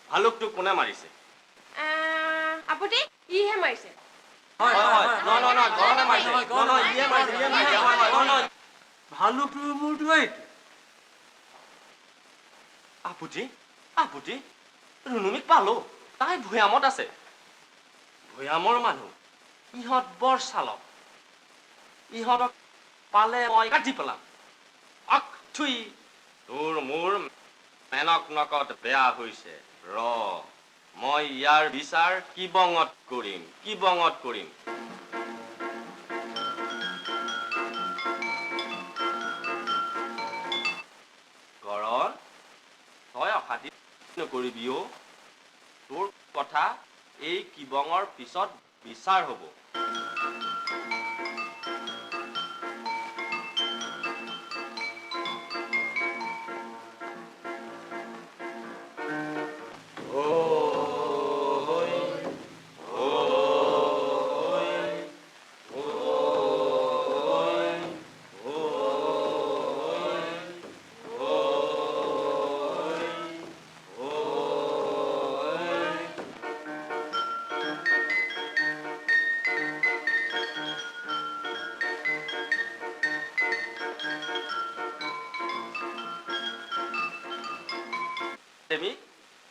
ভালুকটো কোনে মাৰিছে আপুনি ইহে মাৰিছে ভালুকটো মোৰটো এইটো আপুটি ৰুনুমিক পালো তাই ভৈয়ামত আছে ভৈয়ামৰ মানুহ ইহঁত বৰ চালক ইহঁতক পালে মই কাটি পেলাম থুই তোৰ মোৰ মেনক নকত বেয়া হৈছে ৰ মই ইয়াৰ বিচাৰ কি বঙত কৰিম গৰণ তই অশান্তি নকৰিবি অ তোৰ কথা এই কিবঙৰ পিছত বিচাৰ হ'ব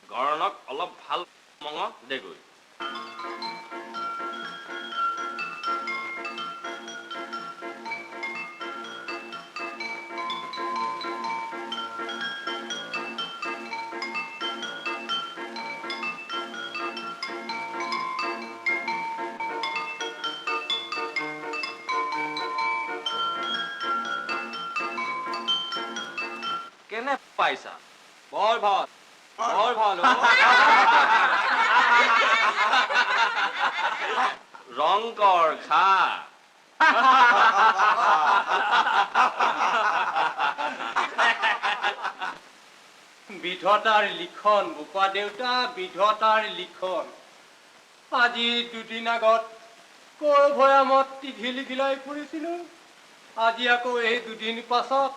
গৰণক অলপ ভাল মঙহ দেগৈ কেনে পাইছা বৰ ভাল ৰংকৰ খা বিধতাৰ লিখন বোপা দেউতা বিধতাৰ লিখন আজি দুদিন আগত কৰ ভৈয়ামত টিঘিলিঘিলাই ফুৰিছিলো আজি আকৌ এই দুদিন পাছত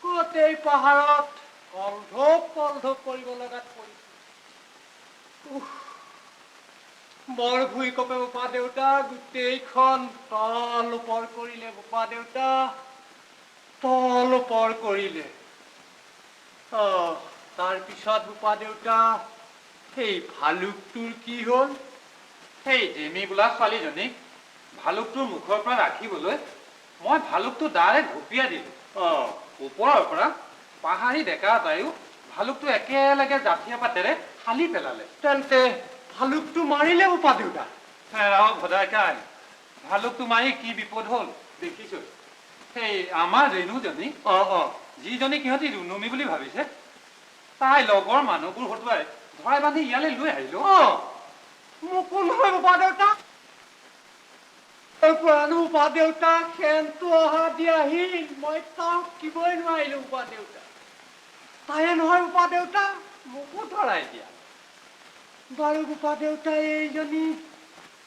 ক'ত এই পাহাৰত কলধোপ কৰিব লগাত পৰিছো বৰ ভুই কপে বোপা দেউতা গোটেইখন তল ওপৰ কৰিলে বোপা দেউতা তল ওপৰ কৰিলে তাৰ পিছত বোপা দেউতা সেই ভালুকটোৰ কি হ'ল সেই জেমি বোলা ছোৱালীজনীক ভালুকটোৰ মুখৰ পৰা ৰাখিবলৈ মই ভালুকটো দাৰে ঘুপিয়াই দিলো ওপৰৰ পৰা পাহাৰী ডেকা এটাইও ভালুকটো একেলগে জাঠিয়া পাতেৰে ফালি পেলালে তেন্তে ভালুকটো মাৰিলে বোপা দেউতা ভদাইকাই ভালুকটো মাৰি কি বিপদ হ'ল দেখিছো সেই আমাৰ ৰেণুজনী যিজনী সিহঁতি ৰুনুমি বুলি ভাবিছে তাই লগৰ মানুহবোৰ হতুৱাই ধৰাই বান্ধি ইয়ালৈ লৈ আহিলো মোকো নহয় বোপা দেউতা বোপা দেউতা খেনটো অহা দি আহিল মই তাক কিবই নোৱাৰিলো বোপা দেউতা তাইয়ে নহয় বোপা দেউতা মোকো ধৰাই দিয়া বাৰু বোপা দেউতা এইজনী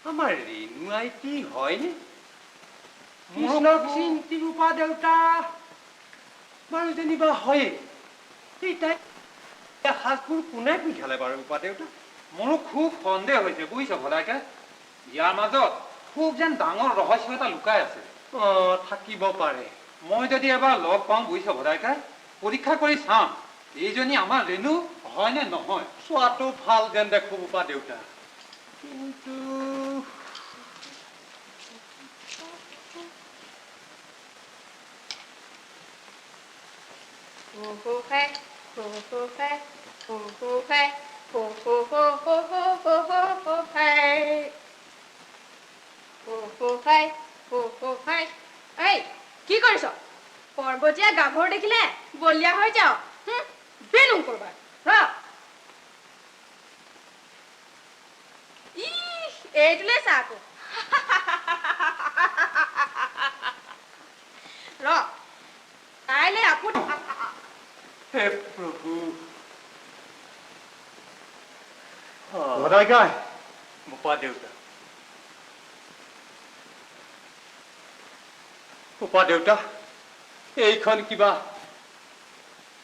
আমাৰ ৰেণু আইটি হয়নে কৃষ্ণক চিন্তি বোপা দেউতা বাৰু যেনিবা হয়ে সেই তাই সাজবোৰ কোনে পিন্ধালে বাৰু বোপা দেউতা মোৰো খুব সন্দেহ হৈছে বুজিছ ভলাইকে ইয়াৰ মাজত খুব যেন ডাঙৰ ৰহস্য এটা লুকাই আছে থাকিব পাৰে মই যদি এবাৰ লগ পাওঁ বুজিছ ভদাইকাই পৰীক্ষা কৰি চাম এইজনী আমাৰ ৰেণু হয় নে নহয় চোৱাটো ভাল যেন দেখো বোপা দেউতা কিন্তু খো খো খাই এই কি কৰিছ পৰ্বতীয়া গাভৰু দেখিলে বলিয়া হৈ যাও বেনুম কৰবা এইটোলে চা আকৌ ৰ কাইলৈ আপু হে প্ৰভু What বোপা দেউতা বোপা দেউতা এইখন কিবা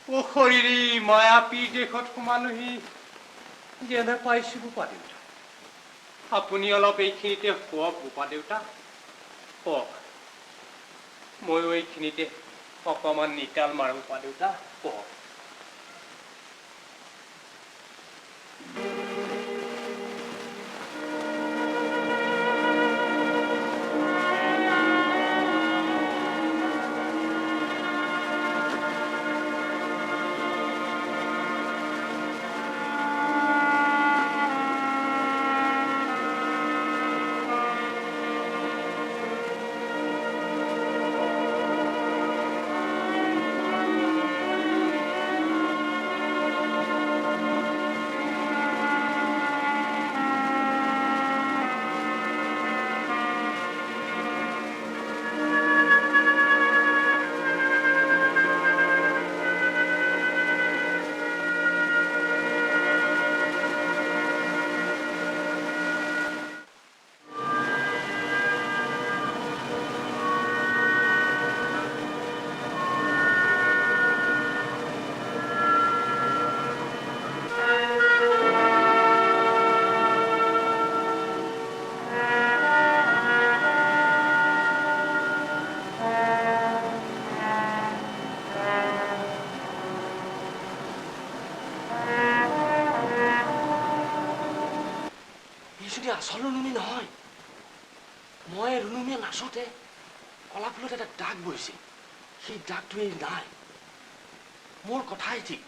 অশৰীৰী মায়াপী দেশত সোমালোহি যেনে পাইছো বোপা দেউতা আপুনি অলপ এইখিনিতে শুৱক বোপা দেউতা শুৱক ময়ো এইখিনিতে অকণমান নিকাল মাৰো বোপা দেউতা শুৱক আচল ৰুণুমি নহয় মই ৰুণুমিয়ে নাচোতে কলা ফুলত এটা দাগ বহিছিল সেই দাগটো নাই মোৰ কথাই ঠিক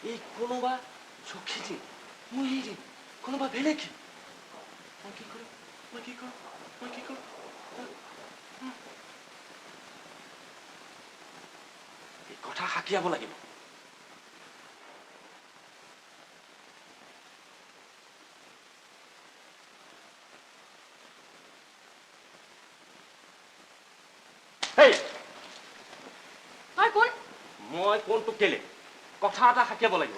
এই কোনোবা চক্ষিজি মুহিজি কোনোবা বেলেগি মই কি কৰোঁ এই কথা হাকিয়াব লাগিব মই কোনটো কেলে কথা এটা হাকিয়াব লাগিব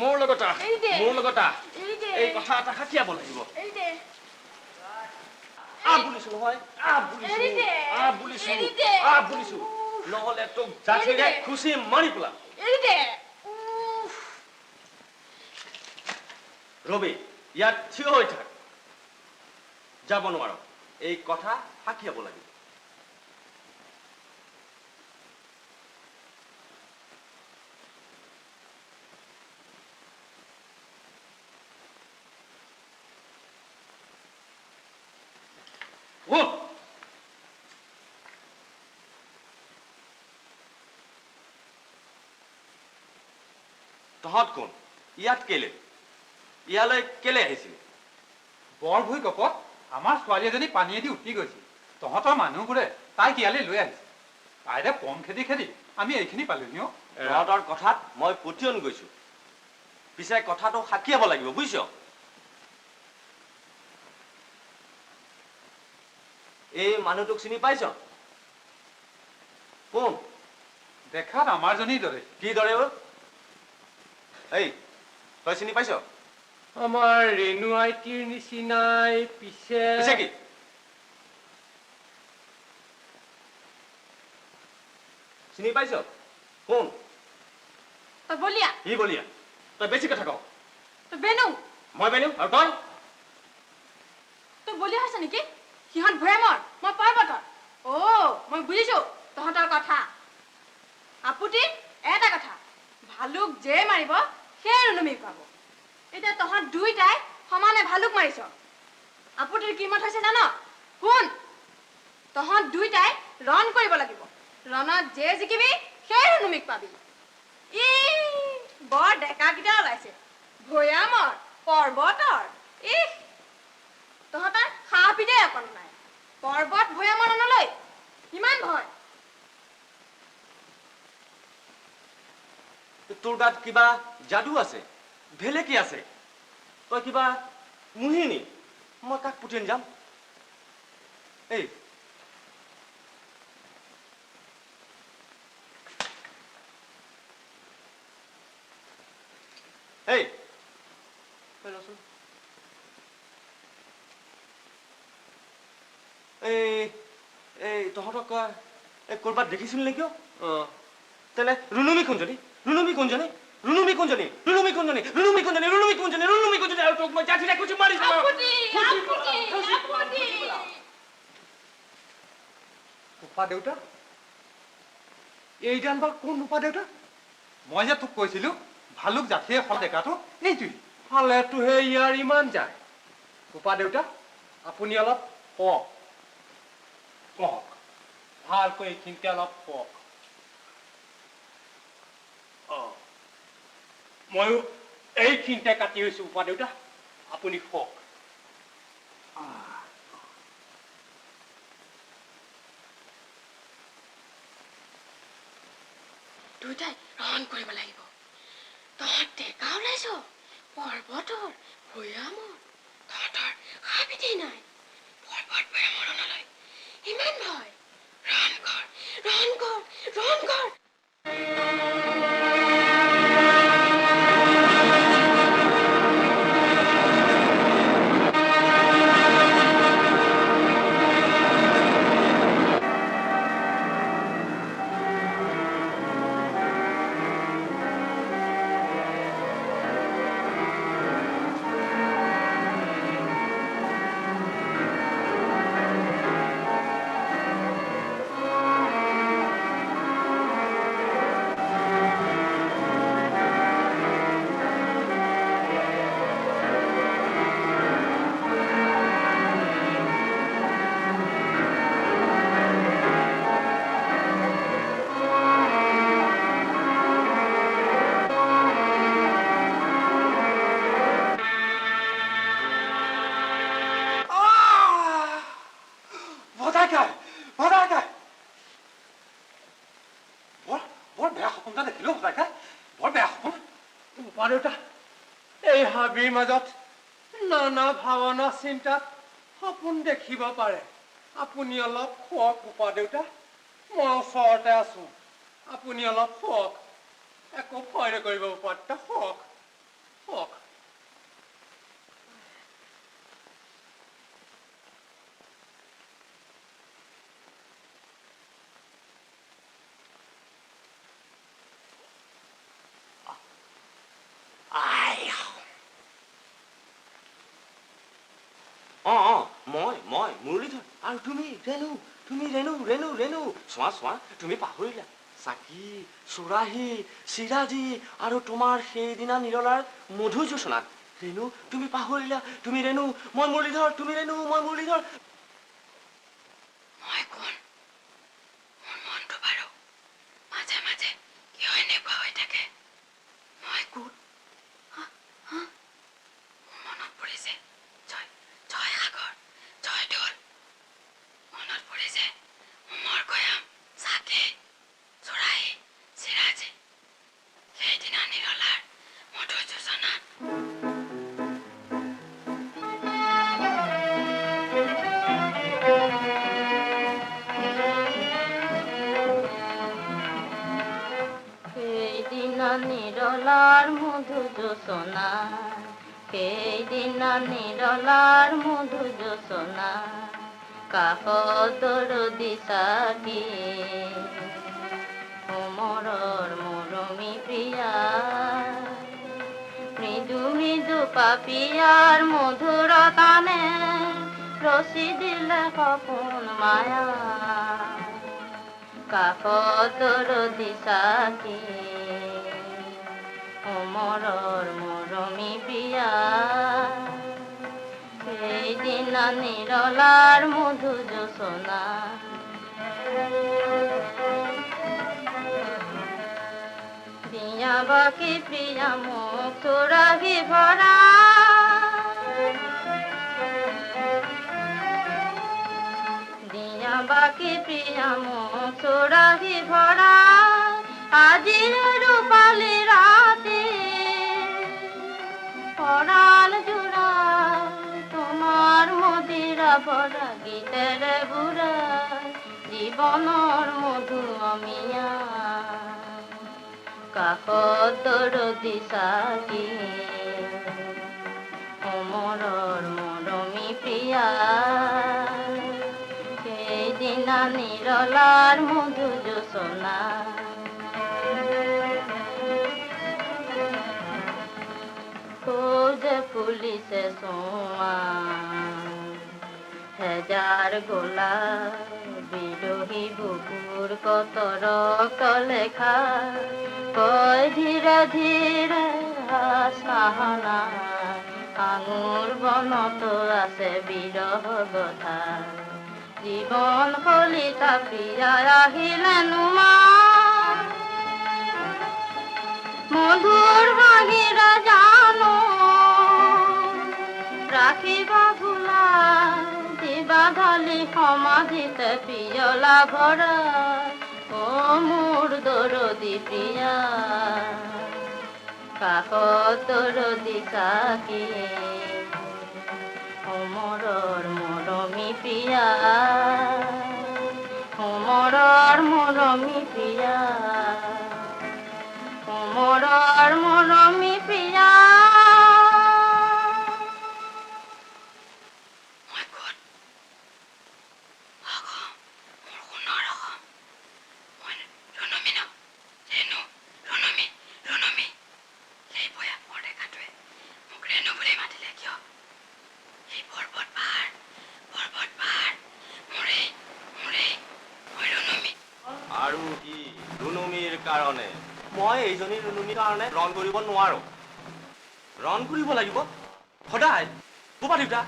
মোৰ লগত এই কথা এটা হাকিয়াব লাগিব বুলিছো নহয় বুলিছো নহলে তোক জাতিৰে খুচি মাৰি পেলা ৰবি ইয়াত থিয় হৈ থাক যাব নোৱাৰ এই কথা হাকিয়াব লাগিব তহঁত কোন ইয়াত কেলে ইয়ালৈ কেলে আহিছিলে বৰ ভুই গপত আমাৰ ছোৱালী এজনী পানীয়েদি উঠি গৈছিল তহঁতৰ মানুহবোৰে তাইক ইয়ালৈ লৈ আহিছে তাইৰে কম খেদি আমি এইখিনি পালো নিও তহঁতৰ কথাত মই পতিয়ন গৈছো পিছে কথাটো হাকিয়াব লাগিব বুজিছ এই মানুহটোক চিনি পাইছ কোন দেখাত আমাৰ জনীৰ দৰে কি দৰে এই তই চিনি পাইছ আমাৰ ৰেণু আইটিৰ নিচিনাই পিছে কি চিনি পাইছ কোন তই বলিয়া কি বলিয়া তই বেছি কথা কও তই বেনু মই বেনু আৰু তই তই বলিয়া হৈছে নেকি সিহঁত ভৈয়ামৰ মই পৰ্বতৰ মই বুজিছো তহঁতৰ কথা আপুতি এটা কথা ভালুক যে মাৰিব সেই ৰুণুমি পাব এতিয়া তহঁত দুইটাই সমানে ভালুক মাৰিছ আপুতিৰ কি মত হৈছে জান কোন তহঁত দুইটাই ৰণ কৰিব লাগিব ৰণত যে জিকিবি সেই ৰুণুমিক পাবি ই বৰ ডেকাকেইটা ওলাইছে ভৈয়ামৰ পৰ্বতৰ ইহ তহঁতৰ সাহপিতে অকণ নাই পৰ্বত ভৈয়ামৰ নলৈ ইমান ভয় তোৰ গাত কিবা যাদু আছে ভেলেকি আছে তই কিবা মোহিনী মই কাক পুতি আনি যাম এই এই ৰচোন এই তহঁতক ক'ৰবাত দেখিছিল নেকি তেনে ৰুণুমি কোনজনী আৰু তোক মই জাঠি ৰাখোঁ মাৰি উপা দেউতা এইডাল বাৰু কোন উপা দেউতা মই যে তোক কৈছিলো ভালুক জাঠিয়ে ফল ডেকাটো এইটোৱেই ফালেটোহে ইয়াৰ ইমান যায় উপা দেউতা আপুনি অলপ কওক কওক ভালকৈ এইখিনিতে অলপ কওক ময়ো এইখিনিতে কাটি হৈছো উপা দেউতা আপুনি কওক দুইটাই ৰহণ কৰিব লাগিব তহঁত ডেকা ওলাইছ পৰ্বতৰ ভৈয়ামৰ তহঁতৰ সাহপিতেই নাই পৰ্বত ভৈয়ামৰ নলৈ ইমান ভয় ৰহণ কৰ বৰ বেয়া সপোন এটা দেখিলো সদায় বৰ বেয়া সপোন উপা দেউতা এই হাবিৰ মাজত নানা ভাৱনা চিন্তাত সপোন দেখিব পাৰে আপুনি অলপ শুৱক উপা দেউতা মই ওচৰতে আছো আপুনি অলপ শুৱক একো ভয় নকৰিব উপা দেউতা শুৱক মই মুৰলীধৰ আৰু তুমি ৰেণু চোৱা তুমি পাহৰিলা চাকি চোৰাহী চিৰাজী আৰু তোমাৰ সেইদিনা নিৰলাৰ মধুযোচনাত ৰেণু তুমি পাহৰিলা তুমি ৰেণু মই মুৰলীধৰ তুমি ৰেণু মই মুৰলীধৰ মই কোন মোৰ মনটো বাৰু মাজে মাজে কিয় এনেকুৱা হৈ থাকে মই কোন মোৰ মনত পৰিছে জয় সাগৰ জয় দৌল মনত পৰিছে উমৰ গয়াম চাকি চোৰাহী চিৰাজী সেইদিনা নিৰলাৰ মধুযোচনা সেইদিনা নিৰলাৰ মধুযোচনা সেইদিনা নিৰলাৰ মধুযোচনা কাষতৰ দিচাকি উমৰৰ মৰমী প্ৰিয়া মৃদু মৃদু পাপিয়াৰ মধুৰতানে ৰচি দিলে সপোন মায়া কাষতৰ দিচাকি উমৰৰ মৰমী প্ৰিয়া সেইদিনা নিৰলাৰ মধুযোচনা দিয়া বাকি প্ৰিয়া মোক চোৰাহি ভৰা দিয়া বাকি প্ৰিয়া মোক চোৰাহি ভৰা আজিৰ ৰূপালী ৰাতি পৰাণ জোৰা তোমাৰ মদিৰা ভৰা গীতেৰে বুঢ়া জীৱনৰ মধু অমিয়া কাষত দৰদী চাকি অমৰৰ মৰমী প্ৰিয়া সেইদিনা নিৰলাৰ মধু যোচনা যে ফুলিছে চোৱা হেজাৰ গোলা বিৰহী বুকুৰ কতৰক লেখা কয় ধীৰে ধীৰে চাহনা আঙুৰ বনতো আছে বিৰহ গথা জীৱন কলিতা প্ৰিয়া আহিলে নুমা মধুৰ বাহিৰে জানো ৰাখিবা ভোলা দিবা ঢালি সমাধিতে পিয়লা ভৰা অ মোৰ দৰদী প্ৰিয়া কাষত দৰদী চাকি অমৰৰ মৰমী প্ৰিয়া অমৰৰ মৰমী প্ৰিয়া অমৰৰ মৰমী প্ৰিয়া আৰু কি ৰুণুমীৰ কাৰণে মই এইজনী ৰুণুমীৰ কাৰণে ৰণ কৰিব নোৱাৰো ৰণ কৰিব লাগিব সদায় কোপা দেউতা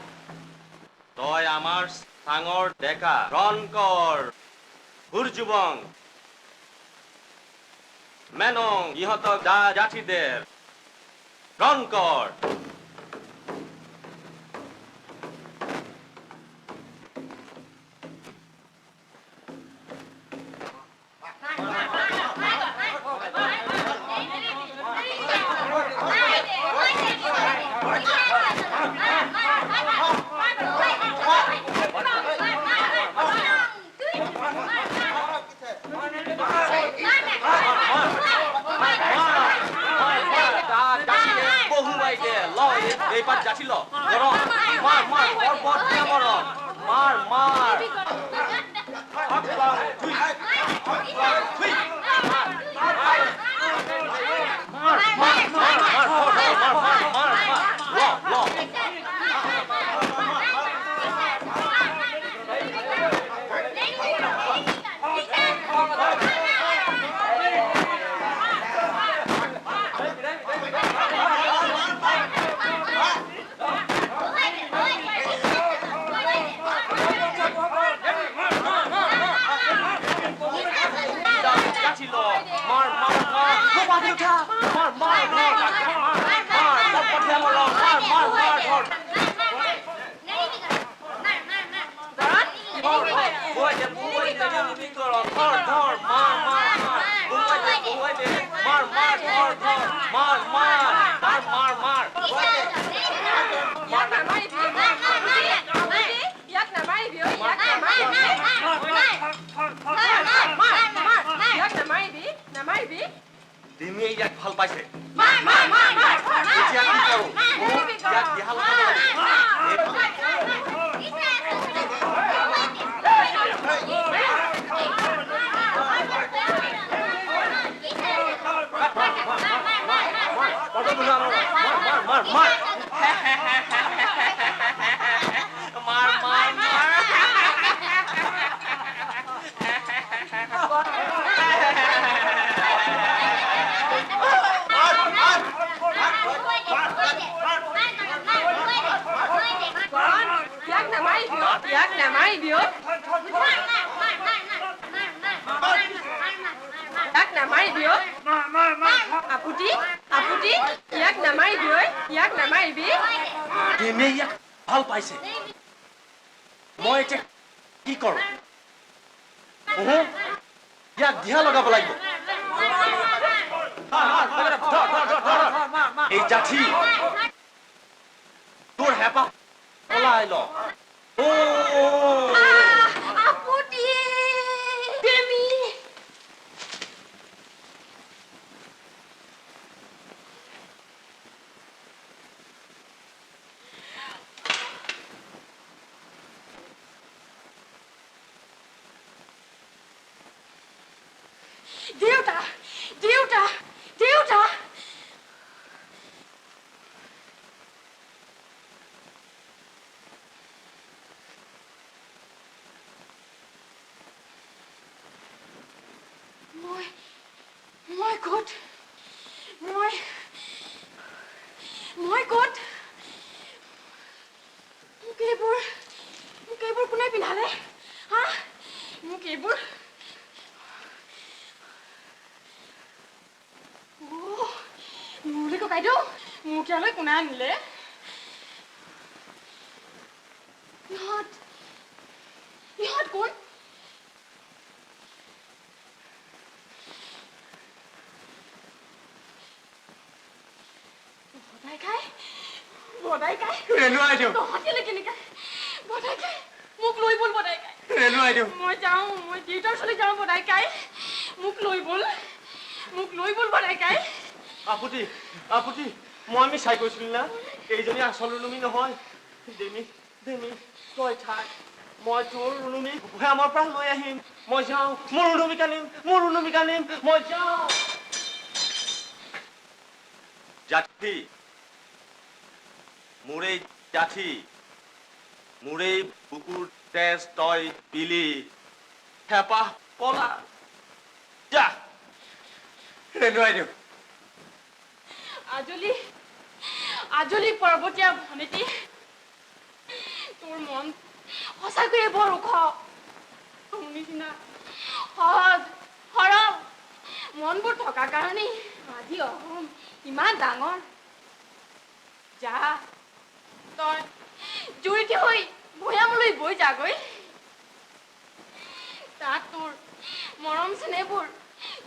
তই আমাৰ চাঙৰ ডেকা ৰণ কৰ সূৰ্যবং মেনং ইহঁতক জাঠি দে ৰণ কৰ এই পাত যাচ্ছিল গরম মার মার পর গরম মার মার Demi yak hal paise. Mar. Dia ki karo. Dia ki hal ইয়াক নামাৰিবি ঐ আপুতি আপুতি ইয়াক নামাৰিবি ঐ ইয়াক নামাৰিবি দেমে ইয়াক ভাল পাইছে মই এতিয়া কি কৰোঁ ইয়াক দিহা লগাব লাগিব এই জাঠি তোৰ হেঁপাহ পলাই ল আপুতি দেমি দেউতা দেউতা দেউতা মই ক'ত মই ক'ত মোক এইবোৰ কোনে পিন্ধালে হা মোক এইবোৰ মোলৈ ককাইদেউ মোক ইয়ালৈ কোনে আনিলে ইহঁত কোন বদাই খাই তহঁতিলে কেনেকা বদাই খাই মোক লৈ বল বদাই খাই মই যাওঁ মই দেউতাৰ ওচৰলৈ যাওঁ বদাই খাই মোক লৈ বল বদাই খাই আপুতি আপুতি মই আমি চাই কৈছিলো না এইজনী আচল ৰুনুমি নহয় দেমি দেমি তই থাক মই তোৰ ৰুনুমি ভৈয়ামৰ পৰা লৈ আহিম মই যাওঁ মোৰ ৰুনুমিক আনিম মই যাওঁ জাঠি মোৰ এই জাঠি মোৰ এই বুকুৰ তেজ তই পিলি হেঁপাহ পলা যা আজলি পৰ্বতীয়া ভনীতি তোৰ মন সঁচাকৈয়ে বৰ ওখ তোৰ নিচিনা সহজ সৰল মনবোৰ থকা কাৰণেই আজি অহম ইমান ডাঙৰ যা তই জুইতে হৈ ভৈয়ামলৈ বৈ যাগৈ তাত তোৰ মৰম চেনেহবোৰ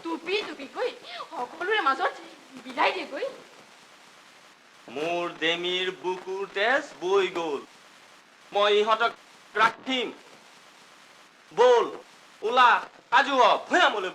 টুপিকৈ সকলোৰে মাজত বিলাই দেগৈ মোৰ দেমীৰ বুকুৰ তেজ বৈ গ'ল মই ইহঁতক ৰাখিম বল ওলা আজু ভৈয়ামলৈ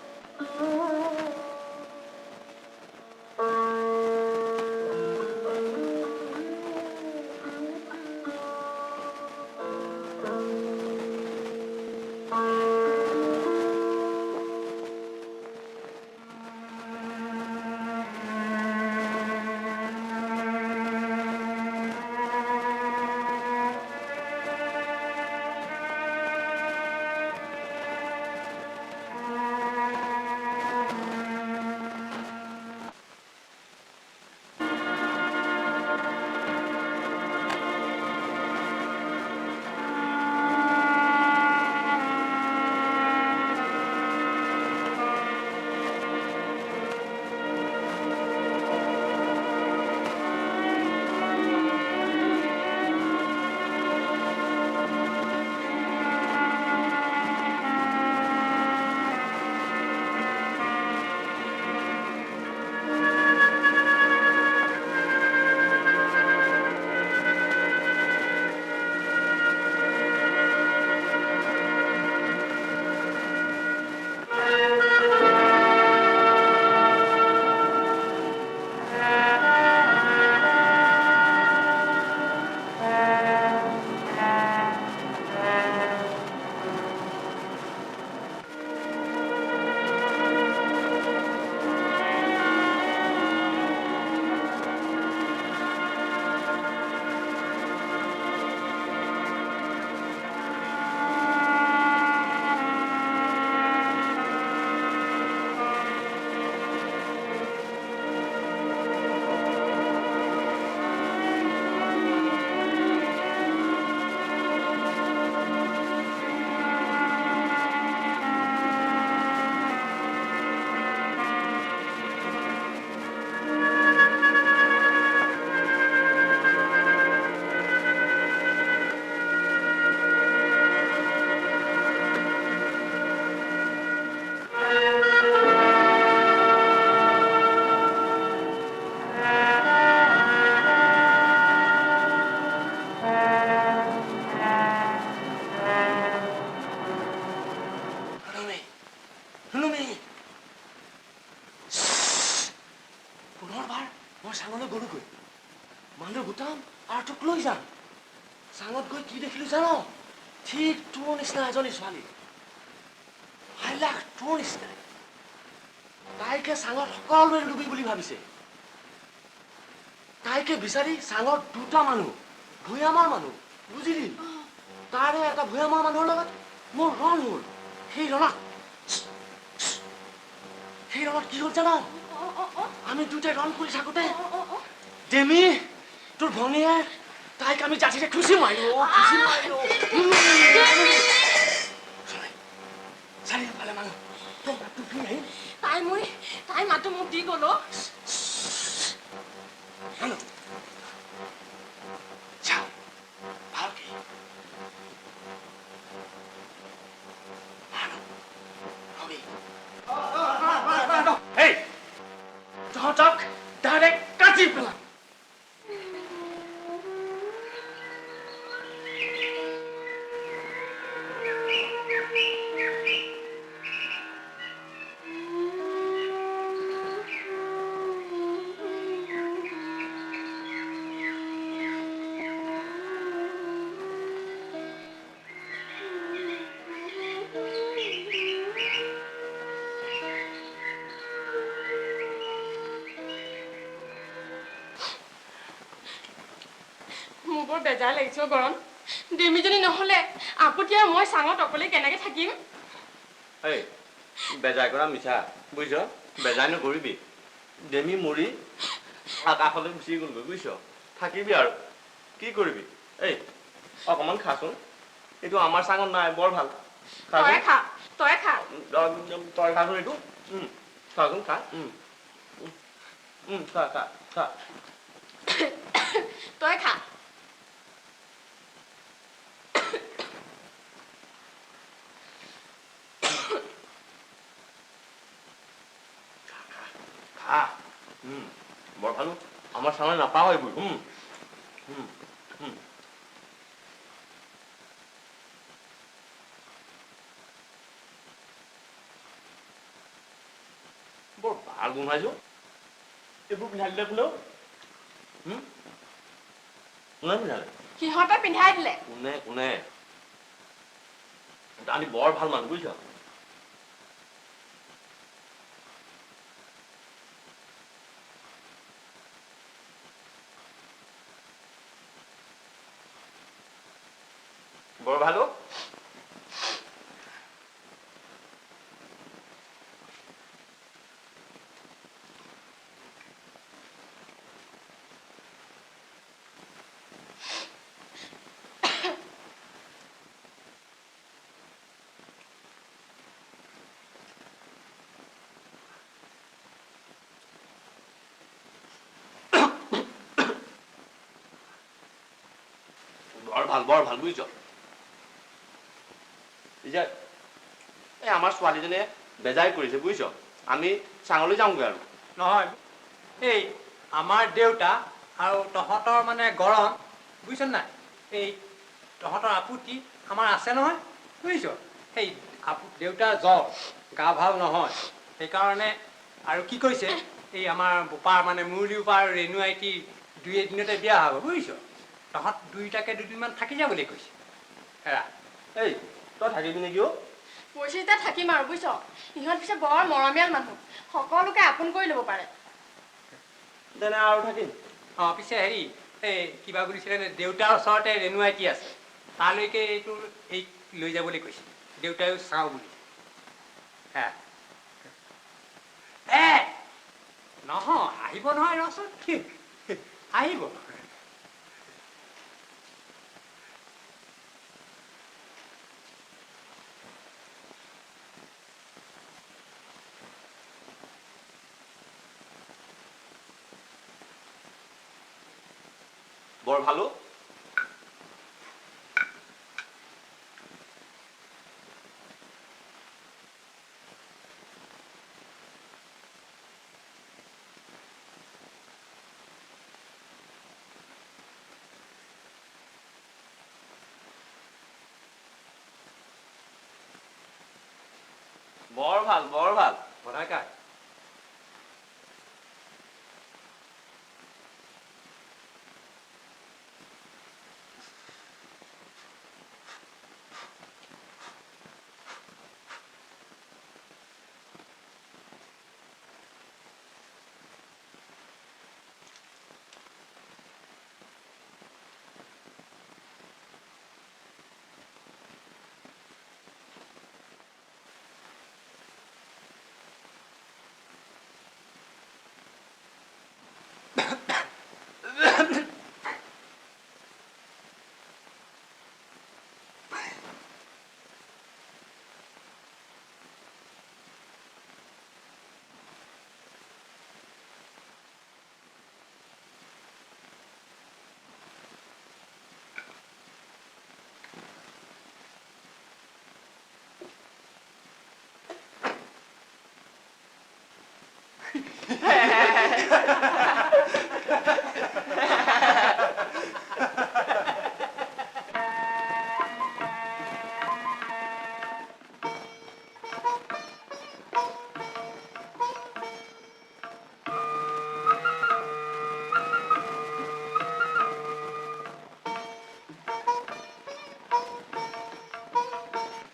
তোক লৈ যাম চাঙত গৈ কি দেখিলো জান ঠিক তোৰ নিচিনা এজনী ছোৱালী হাইলাখ তোৰ নিচিনা তাইকে চাঙত সকলোৱে ডুবি বুলি ভাবিছে তাইকে বিচাৰি চাঙত দুটা মানুহ ভূঞামাৰ মানুহ বুজিলি তাৰে এটা ভূঞামাৰ মানুহৰ লগত মোৰ ৰণ হ'ল সেই ৰণত কি হ'ল জান আমি দুটাই ৰণ কৰি থাকোঁতে ডেমি তোৰ ভনীয়ে তাইক আমি জাতিৰে খুচি মাৰিলো চাৰিওফালে মানুহ তোৰ মাতটো কি আহিল তাই মাতো মোক দি গ'ল Hello. Ciao. Valky. Hello. Robbie. Hey! Don't talk. Direct kaji pelang. বৰ বেজাৰ লাগিছে গৰম ডিমিজনী নহ'লে আপুতিয়া মই চাঙত অকলে কেনেকে থাকিম এই বেজাই কৰা মিছা বুজিছ বেজাই নকৰিবি ডেমি মৰি আকাশলৈ গুচি গ'লগৈ বুজিছ থাকিবি আৰু কি কৰিবি এই অকণমান খাচোন এইটো আমাৰ চাঙত নাই বৰ ভাল তই খা তই খাচোন এইটো খাচোন খা খা খা খা তই খা বৰ ভালো আমাৰ চাঙত নাপাওঁ এইবোৰ বৰ ভাল গোন্ধাইছো এইবোৰ পিন্ধাই দিলে কোনেও কোনে পিন্ধালে সিহঁতে পিন্ধাই দিলে কোনে কোনে তাহাঁতি বৰ ভাল মানুহ বুজিছ বৰ ভালো বৰ ভাল বুজিছ এতিয়া এই আমাৰ ছোৱালীজনীয়ে বেজাই কৰিছে বুজিছ আমি চাঙলৈ যাওঁগৈ আৰু নহয় এই আমাৰ দেউতা আৰু তহঁতৰ মানে গৰম বুজিছ নাই এই তহঁতৰ আপুতি আমাৰ আছে নহয় বুজিছ সেই দেউতাৰ জ্বৰ গা ভাল নহয় সেইকাৰণে আৰু কি কৈছে এই আমাৰ বোপাৰ মানে মুৰলী বোপাৰ আৰু ৰেণু আইটি দুই এদিনতে বিয়া হ'ব বুজিছ তহঁত দুইটাকে দুদিনমান থাকি যা বুলি কৈছে হেৰা এই তই থাকিবি নেকি অ' পইচা যেতিয়া থাকিম আৰু বুজিছ সিহঁত পিছে বৰ মৰমীয়াল মানুহ সকলোকে আপোন কৰি ল'ব পাৰে তেনে আৰু থাকিম অঁ পিছে হেৰি এই কিবা বুলিছিলে দেউতাৰ ওচৰতে ৰেণু আইটি আছে তালৈকে এইটো এই লৈ যাবলৈ কৈছে দেউতায়ো চাওঁ বুলি হে নহয় আহিব নহয় ৰচোন ঠিক আহিব বৰ ভালো বৰ ভাল ভদাকাই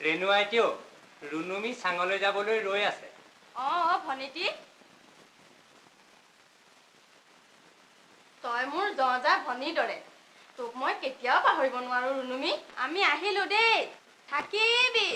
ৰেণু আইতেও ৰুনুমি চাঙলৈ যাবলৈ ৰৈ আছে। ভনীটি তই মোৰ জজা ভনীৰ দৰে তোক মই কেতিয়াও পাহৰিব নোৱাৰো ৰুনুমি আমি আহিলো দেই থাকিবি